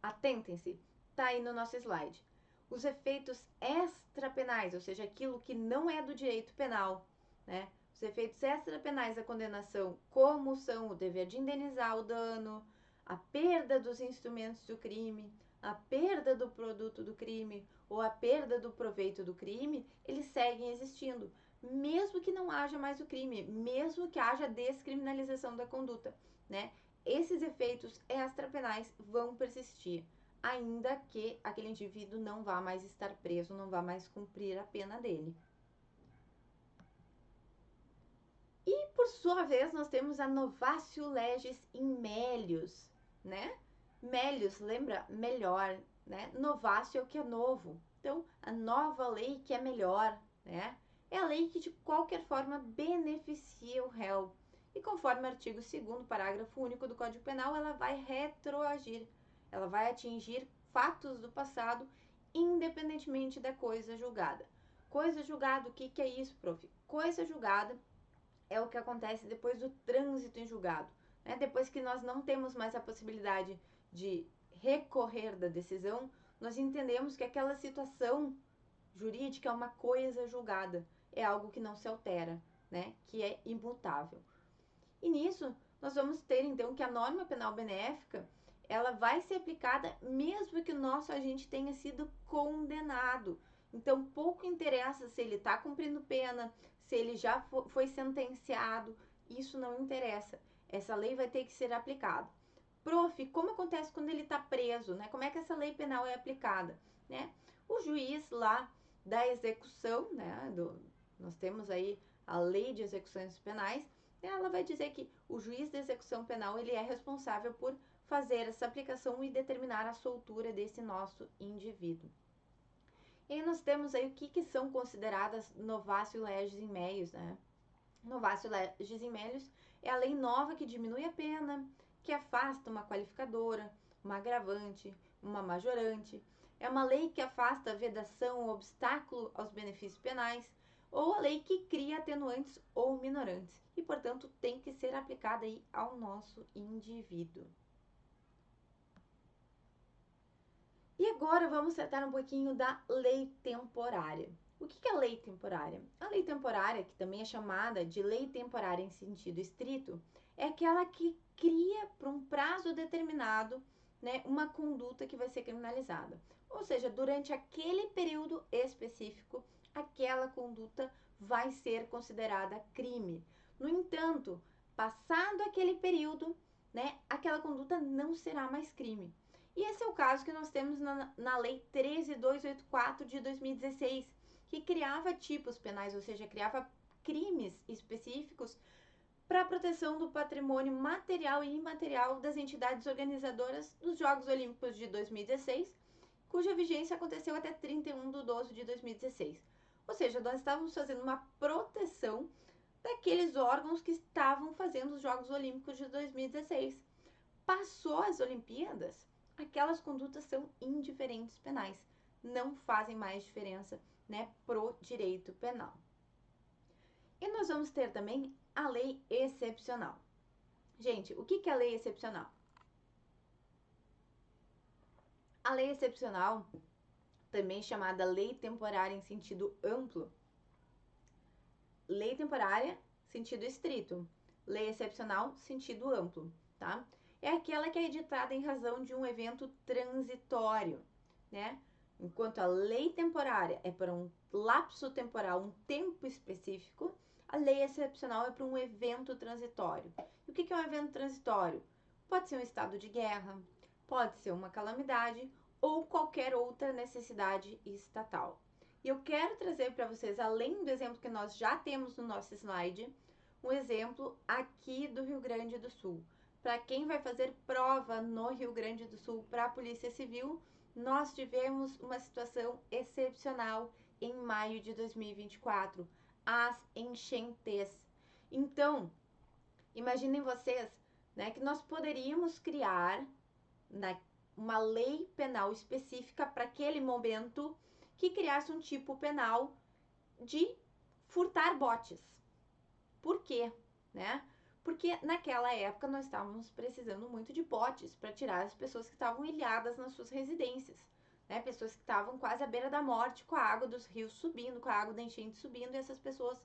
atentem-se, tá aí no nosso slide. Os efeitos extrapenais, ou seja, aquilo que não é do direito penal, né? Os efeitos extrapenais da condenação, como são o dever de indenizar o dano, a perda dos instrumentos do crime, a perda do produto do crime ou a perda do proveito do crime, eles seguem existindo, mesmo que não haja mais o crime, mesmo que haja descriminalização da conduta, né? Esses efeitos extrapenais vão persistir, ainda que aquele indivíduo não vá mais estar preso, não vá mais cumprir a pena dele. E, por sua vez, nós temos a novatio legis in melius, né? Melius, lembra? Melhor, né? Novatio é o que é novo. Então, a nova lei que é melhor, né? É a lei que, de qualquer forma, beneficia o réu. E conforme o artigo 2º, parágrafo único do Código Penal, ela vai retroagir. Ela vai atingir fatos do passado, independentemente da coisa julgada. Coisa julgada, o que é isso, prof? Coisa julgada é o que acontece depois do trânsito em julgado, né? Depois que nós não temos mais a possibilidade de recorrer da decisão, nós entendemos que aquela situação jurídica é uma coisa julgada, é algo que não se altera, né? Que é imutável. E nisso, nós vamos ter então que a norma penal benéfica, ela vai ser aplicada mesmo que o nosso agente tenha sido condenado. Então, pouco interessa se ele está cumprindo pena, se ele já foi sentenciado, isso não interessa. Essa lei vai ter que ser aplicada. Prof, como acontece quando ele está preso, né? Como é que essa lei penal é aplicada, né? O juiz lá da execução, né? Nós temos aí a lei de execuções penais, ela vai dizer que o juiz de execução penal ele é responsável por fazer essa aplicação e determinar a soltura desse nosso indivíduo. E aí nós temos aí o que são consideradas novatio legis in melius, né? Novatio legis in melius é a lei nova que diminui a pena, que afasta uma qualificadora, uma agravante, uma majorante. É uma lei que afasta a vedação ou obstáculo aos benefícios penais, ou a lei que cria atenuantes ou minorantes. E, portanto, tem que ser aplicada aí ao nosso indivíduo. E agora vamos tratar um pouquinho da lei temporária. O que é a lei temporária? A lei temporária, que também é chamada de lei temporária em sentido estrito, é aquela que cria para um prazo determinado, né, uma conduta que vai ser criminalizada. Ou seja, durante aquele período específico, aquela conduta vai ser considerada crime. No entanto, passado aquele período, né, aquela conduta não será mais crime. E esse é o caso que nós temos na Lei 13.284 de 2016, que criava tipos penais, ou seja, criava crimes específicos para a proteção do patrimônio material e imaterial das entidades organizadoras dos Jogos Olímpicos de 2016, cuja vigência aconteceu até 31 de 12 de 2016. Ou seja, nós estávamos fazendo uma proteção daqueles órgãos que estavam fazendo os Jogos Olímpicos de 2016. Passou as Olimpíadas, aquelas condutas são indiferentes penais, não fazem mais diferença, né, pro direito penal. E nós vamos ter também a lei excepcional. Gente, o que é a lei excepcional? A lei excepcional, também chamada lei temporária em sentido amplo, lei temporária, sentido estrito, lei excepcional, sentido amplo, tá? É aquela que é editada em razão de um evento transitório, né? Enquanto a lei temporária é para um lapso temporal, um tempo específico, a lei excepcional é para um evento transitório. E o que é um evento transitório? Pode ser um estado de guerra, pode ser uma calamidade ou qualquer outra necessidade estatal. E eu quero trazer para vocês, além do exemplo que nós já temos no nosso slide, um exemplo aqui do Rio Grande do Sul. Para quem vai fazer prova no Rio Grande do Sul para a Polícia Civil, nós tivemos uma situação excepcional em maio de 2024, as enchentes. Então, imaginem vocês, né, que nós poderíamos criar uma lei penal específica para aquele momento que criasse um tipo penal de furtar botes. Por quê? Né? Porque naquela época nós estávamos precisando muito de botes para tirar as pessoas que estavam ilhadas nas suas residências. Né? Pessoas que estavam quase à beira da morte, com a água dos rios subindo, com a água da enchente subindo, e essas pessoas,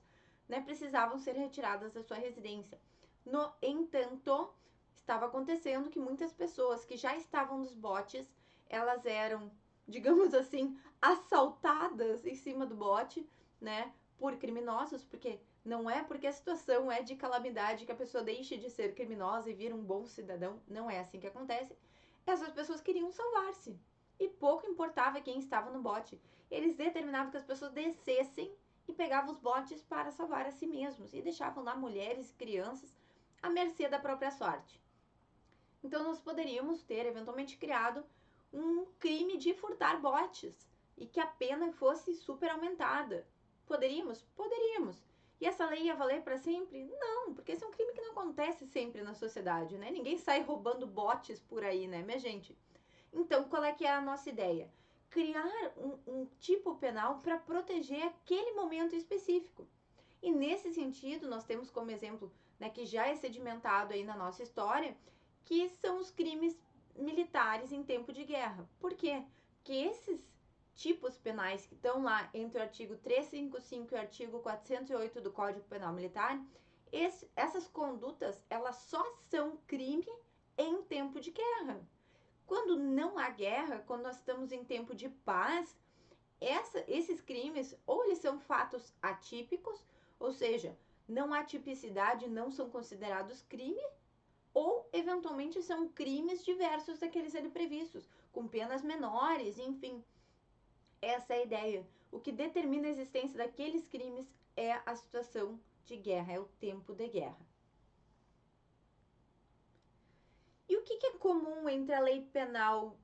né, precisavam ser retiradas da sua residência. No entanto, estava acontecendo que muitas pessoas que já estavam nos botes, elas eram, digamos assim, assaltadas em cima do bote, né, por criminosos, porque não é porque a situação é de calamidade que a pessoa deixe de ser criminosa e vira um bom cidadão, não é assim que acontece. Essas pessoas queriam salvar-se e pouco importava quem estava no bote. Eles determinavam que as pessoas descessem e pegavam os botes para salvar a si mesmos e deixavam lá mulheres e crianças à mercê da própria sorte. Então nós poderíamos ter eventualmente criado um crime de furtar botes e que a pena fosse super aumentada. Poderíamos? Poderíamos. E essa lei ia valer para sempre? Não, porque esse é um crime que não acontece sempre na sociedade, né? Ninguém sai roubando botes por aí, né, minha gente? Então, qual é que é a nossa ideia? Criar um tipo penal para proteger aquele momento específico. E nesse sentido, nós temos como exemplo, né, que já é sedimentado aí na nossa história, que são os crimes militares em tempo de guerra. Por quê? Porque esses tipos penais que estão lá entre o artigo 355 e o artigo 408 do Código Penal Militar, essas condutas, elas só são crime em tempo de guerra. Quando não há guerra, quando nós estamos em tempo de paz, esses crimes ou eles são fatos atípicos, ou seja, não há tipicidade, não são considerados crime, ou eventualmente são crimes diversos daqueles ali previstos, com penas menores, enfim. Essa é a ideia. O que determina a existência daqueles crimes é a situação de guerra, é o tempo de guerra. E o que é comum entre a lei penal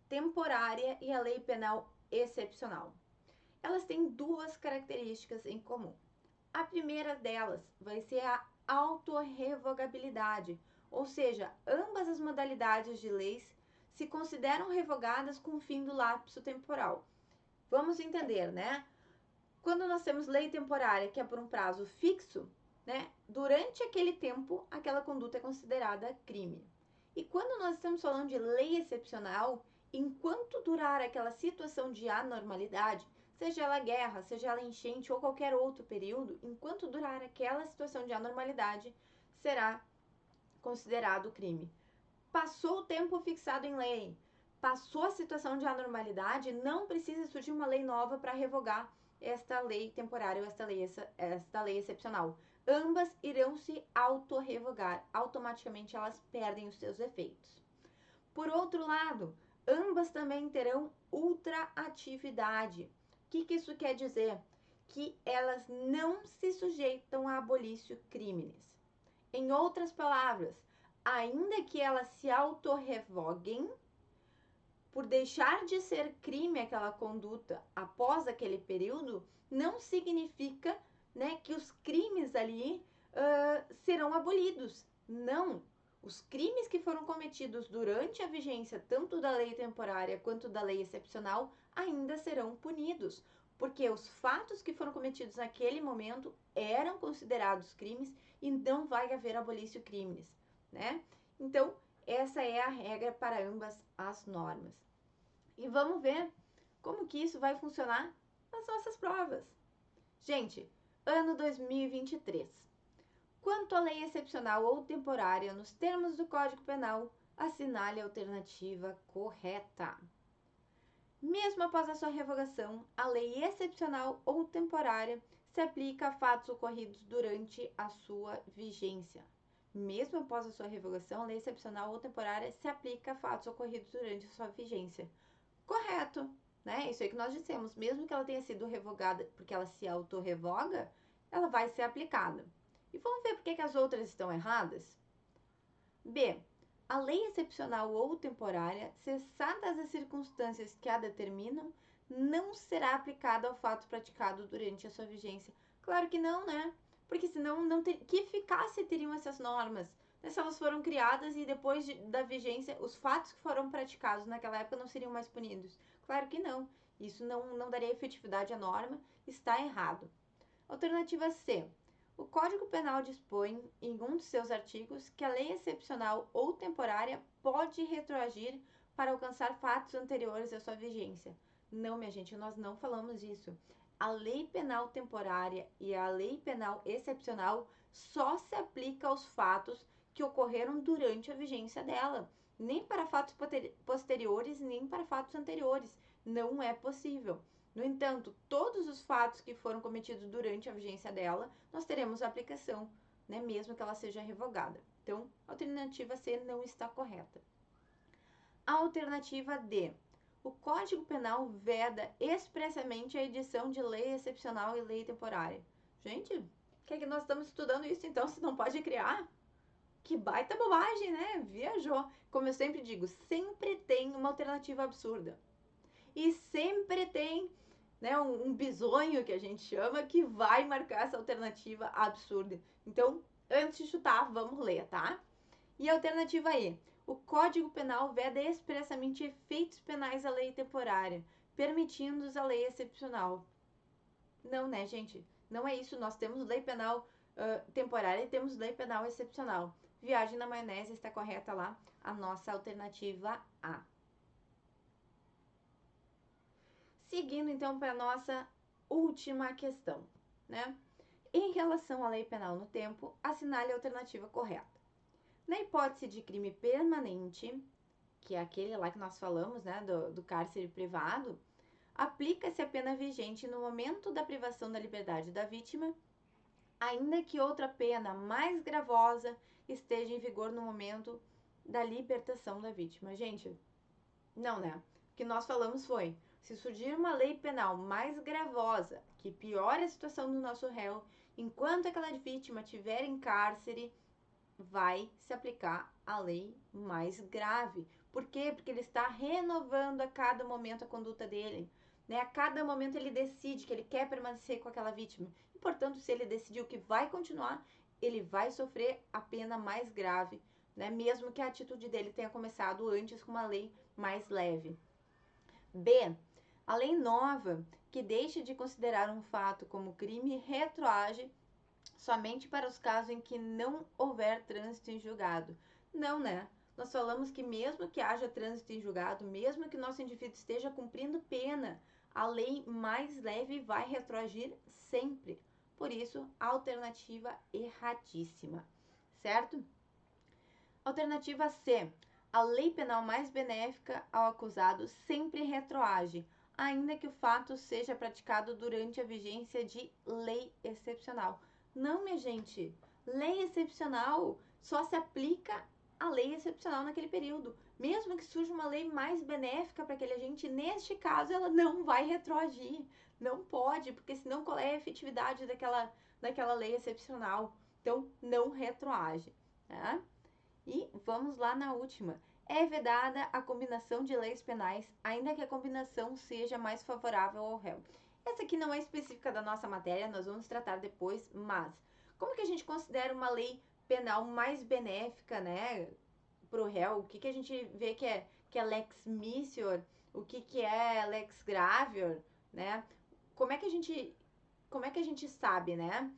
temporária e a lei penal excepcional? Elas têm duas características em comum. A primeira delas vai ser a autorrevogabilidade, ou seja, ambas as modalidades de leis se consideram revogadas com o fim do lapso temporal. Vamos entender, né? Quando nós temos lei temporária, que é por um prazo fixo, né? Durante aquele tempo, aquela conduta é considerada crime. E quando nós estamos falando de lei excepcional, enquanto durar aquela situação de anormalidade, seja ela guerra, seja ela enchente ou qualquer outro período, enquanto durar aquela situação de anormalidade, será considerado crime. Passou o tempo fixado em lei, passou a situação de anormalidade, não precisa surgir uma lei nova para revogar esta lei temporária ou esta lei excepcional. ambas irão se autorrevogar, automaticamente elas perdem os seus efeitos. Por outro lado, ambas também terão ultraatividade. O que isso quer dizer? Que elas não se sujeitam a abolício criminis. Em outras palavras, ainda que elas se autorrevoguem, por deixar de ser crime aquela conduta após aquele período, não significa, né, que os crimes ali serão abolidos. Não. Os crimes que foram cometidos durante a vigência tanto da lei temporária quanto da lei excepcional ainda serão punidos, porque os fatos que foram cometidos naquele momento eram considerados crimes e não vai haver abolício crimes, né? Então, essa é a regra para ambas as normas. E vamos ver como que isso vai funcionar nas nossas provas. Gente, ano 2023. Quanto à lei excepcional ou temporária, nos termos do Código Penal, assinale a alternativa correta. Mesmo após a sua revogação, a lei excepcional ou temporária se aplica a fatos ocorridos durante a sua vigência. Mesmo após a sua revogação, a lei excepcional ou temporária se aplica a fatos ocorridos durante a sua vigência. Correto, né? Isso aí que nós dissemos, mesmo que ela tenha sido revogada porque ela se autorrevoga, ela vai ser aplicada. E vamos ver por que as outras estão erradas? B. A lei excepcional ou temporária, cessadas as circunstâncias que a determinam, não será aplicada ao fato praticado durante a sua vigência. Claro que não, né? Porque senão que eficácia teriam essas normas? Se elas foram criadas e depois da vigência, os fatos que foram praticados naquela época não seriam mais punidos. Claro que não. Isso não daria efetividade à norma, está errado. Alternativa C. O Código Penal dispõe, em um de seus artigos, que a lei excepcional ou temporária pode retroagir para alcançar fatos anteriores à sua vigência. Não, minha gente, nós não falamos isso. A lei penal temporária e a lei penal excepcional só se aplica aos fatos que ocorreram durante a vigência dela, nem para fatos posteriores, nem para fatos anteriores. Não é possível. No entanto, todos os fatos que foram cometidos durante a vigência dela, nós teremos aplicação, né, mesmo que ela seja revogada. Então, a alternativa C não está correta. A alternativa D. O Código Penal veda expressamente a edição de lei excepcional e lei temporária. Gente, o que é que nós estamos estudando isso então, se não pode criar? Que baita bobagem, né? Viajou. Como eu sempre digo, sempre tem uma alternativa absurda. E sempre tem, né, um bisonho que a gente chama que vai marcar essa alternativa absurda. Então, antes de chutar, vamos ler, tá? E a alternativa E. O Código Penal veda expressamente efeitos penais à lei temporária, permitindo-os a lei excepcional. Não, né, gente? Não é isso. Nós temos lei penal temporária e temos lei penal excepcional. Viagem na maionese, está correta lá a nossa alternativa A. Seguindo então para a nossa última questão, né? Em relação à lei penal no tempo, assinale a alternativa correta. Na hipótese de crime permanente, que é aquele lá que nós falamos, né, do cárcere privado, aplica-se a pena vigente no momento da privação da liberdade da vítima, ainda que outra pena mais gravosa esteja em vigor no momento da libertação da vítima. Gente, não, né? O que nós falamos foi, se surgir uma lei penal mais gravosa, que piore a situação do nosso réu, enquanto aquela vítima estiver em cárcere, vai se aplicar a lei mais grave. Por quê? Porque ele está renovando a cada momento a conduta dele. Né? A cada momento ele decide que ele quer permanecer com aquela vítima. E, portanto, se ele decidiu que vai continuar, ele vai sofrer a pena mais grave, né? Mesmo que a atitude dele tenha começado antes com uma lei mais leve. B. A lei nova, que deixa de considerar um fato como crime, retroage somente para os casos em que não houver trânsito em julgado. Não, né? Nós falamos que mesmo que haja trânsito em julgado, mesmo que o nosso indivíduo esteja cumprindo pena, a lei mais leve vai retroagir sempre. Por isso, alternativa erradíssima, certo? Alternativa C. A lei penal mais benéfica ao acusado sempre retroage, ainda que o fato seja praticado durante a vigência de lei excepcional. Não, minha gente. Lei excepcional só se aplica a lei excepcional naquele período. Mesmo que surja uma lei mais benéfica para aquele agente, neste caso ela não vai retroagir. Não pode, porque senão qual é a efetividade daquela lei excepcional? Então, não retroage. Tá? E vamos lá na última. É vedada a combinação de leis penais, ainda que a combinação seja mais favorável ao réu. Essa aqui não é específica da nossa matéria, nós vamos tratar depois, mas como que a gente considera uma lei penal mais benéfica, né, para o réu? O que, que a gente vê que é lex missior, o que, que é lex gravior, né? Como é que a gente sabe, né?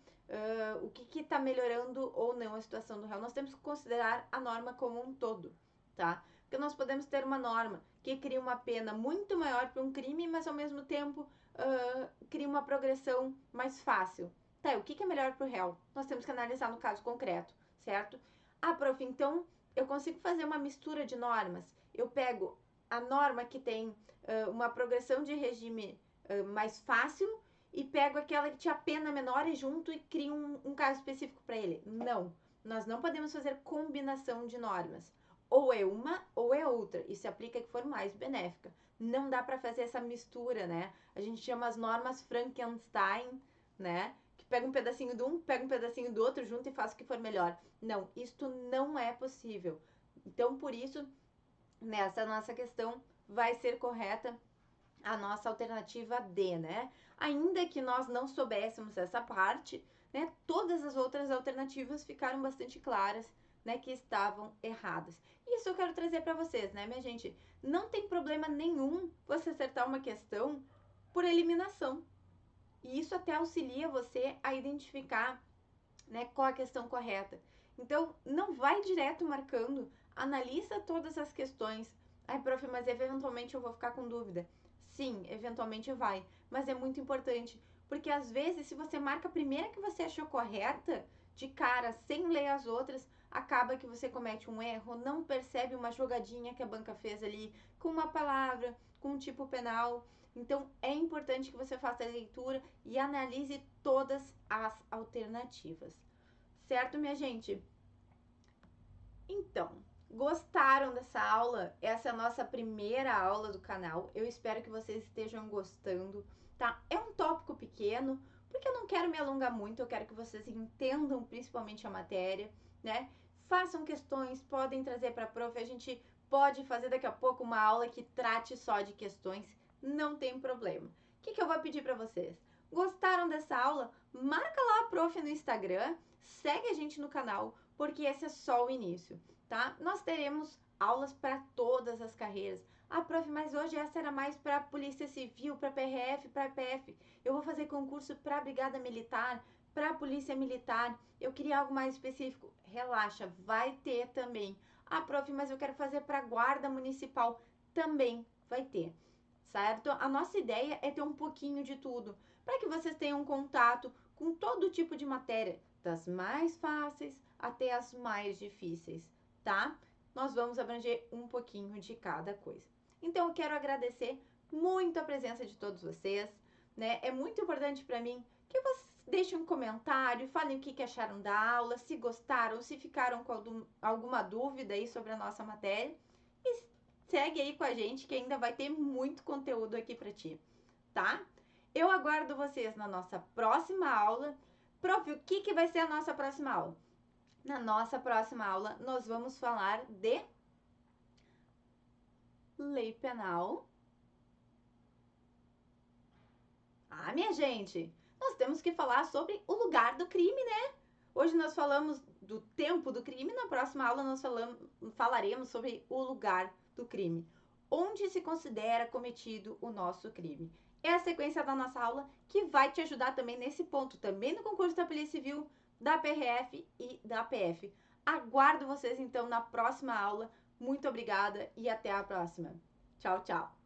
O que está melhorando ou não a situação do réu? Nós temos que considerar a norma como um todo, tá? Porque nós podemos ter uma norma que cria uma pena muito maior para um crime, mas ao mesmo tempo cria uma progressão mais fácil. Tá, o que é melhor para o réu? Nós temos que analisar no caso concreto, certo? Ah, prof, então eu consigo fazer uma mistura de normas. Eu pego a norma que tem uma progressão de regime mais fácil e pego aquela que tinha pena menor e junto e crio um caso específico para ele. Não, nós não podemos fazer combinação de normas. Ou é uma ou é outra. E se aplica que for mais benéfica. Não dá para fazer essa mistura, né? A gente chama as normas Frankenstein, né? Que pega um pedacinho de um, pega um pedacinho do outro junto e faz o que for melhor. Não, isto não é possível. Então, por isso, nessa nossa questão vai ser correta a nossa alternativa D, né? Ainda que nós não soubéssemos essa parte, né? Todas as outras alternativas ficaram bastante claras, né? Que estavam erradas. Isso eu quero trazer para vocês, né, minha gente? Não tem problema nenhum você acertar uma questão por eliminação. E isso até auxilia você a identificar, né, qual a questão correta. Então, não vai direto marcando, analisa todas as questões. Ai, prof, mas eventualmente eu vou ficar com dúvida. Sim, eventualmente vai, mas é muito importante, porque às vezes, se você marca a primeira que você achou correta, de cara, sem ler as outras, acaba que você comete um erro, não percebe uma jogadinha que a banca fez ali, com uma palavra, com um tipo penal. Então, é importante que você faça a leitura e analise todas as alternativas. Certo, minha gente? Então, gostaram dessa aula? Essa é a nossa primeira aula do canal. Eu espero que vocês estejam gostando, tá? É um tópico pequeno, porque eu não quero me alongar muito, eu quero que vocês entendam principalmente a matéria, né? Façam questões, podem trazer para a prof. A gente pode fazer daqui a pouco uma aula que trate só de questões, não tem problema. O que eu vou pedir para vocês? Gostaram dessa aula? Marca lá a prof no Instagram, segue a gente no canal, porque esse é só o início, tá? Nós teremos aulas para todas as carreiras. Ah, prof, mas hoje essa era mais para Polícia Civil, para PRF, para PF. Eu vou fazer concurso para Brigada Militar, para Polícia Militar. Eu queria algo mais específico. Relaxa, vai ter também. Ah, prof, mas eu quero fazer para Guarda Municipal. Também vai ter, certo? A nossa ideia é ter um pouquinho de tudo, para que vocês tenham contato com todo tipo de matéria, das mais fáceis até as mais difíceis, tá? Nós vamos abranger um pouquinho de cada coisa. Então, eu quero agradecer muito a presença de todos vocês, né? É muito importante para mim que vocês deixem um comentário, falem o que acharam da aula, se gostaram, se ficaram com alguma dúvida aí sobre a nossa matéria. E segue aí com a gente que ainda vai ter muito conteúdo aqui para ti, tá? Eu aguardo vocês na nossa próxima aula. Prof, o que vai ser a nossa próxima aula? Na nossa próxima aula, nós vamos falar de lei penal. Ah, minha gente, nós temos que falar sobre o lugar do crime, né? Hoje nós falamos do tempo do crime, na próxima aula nós falaremos sobre o lugar do crime. Onde se considera cometido o nosso crime. É a sequência da nossa aula que vai te ajudar também nesse ponto, também no concurso da Polícia Civil, da PRF e da PF. Aguardo vocês então na próxima aula. Muito obrigada e até a próxima. Tchau, tchau.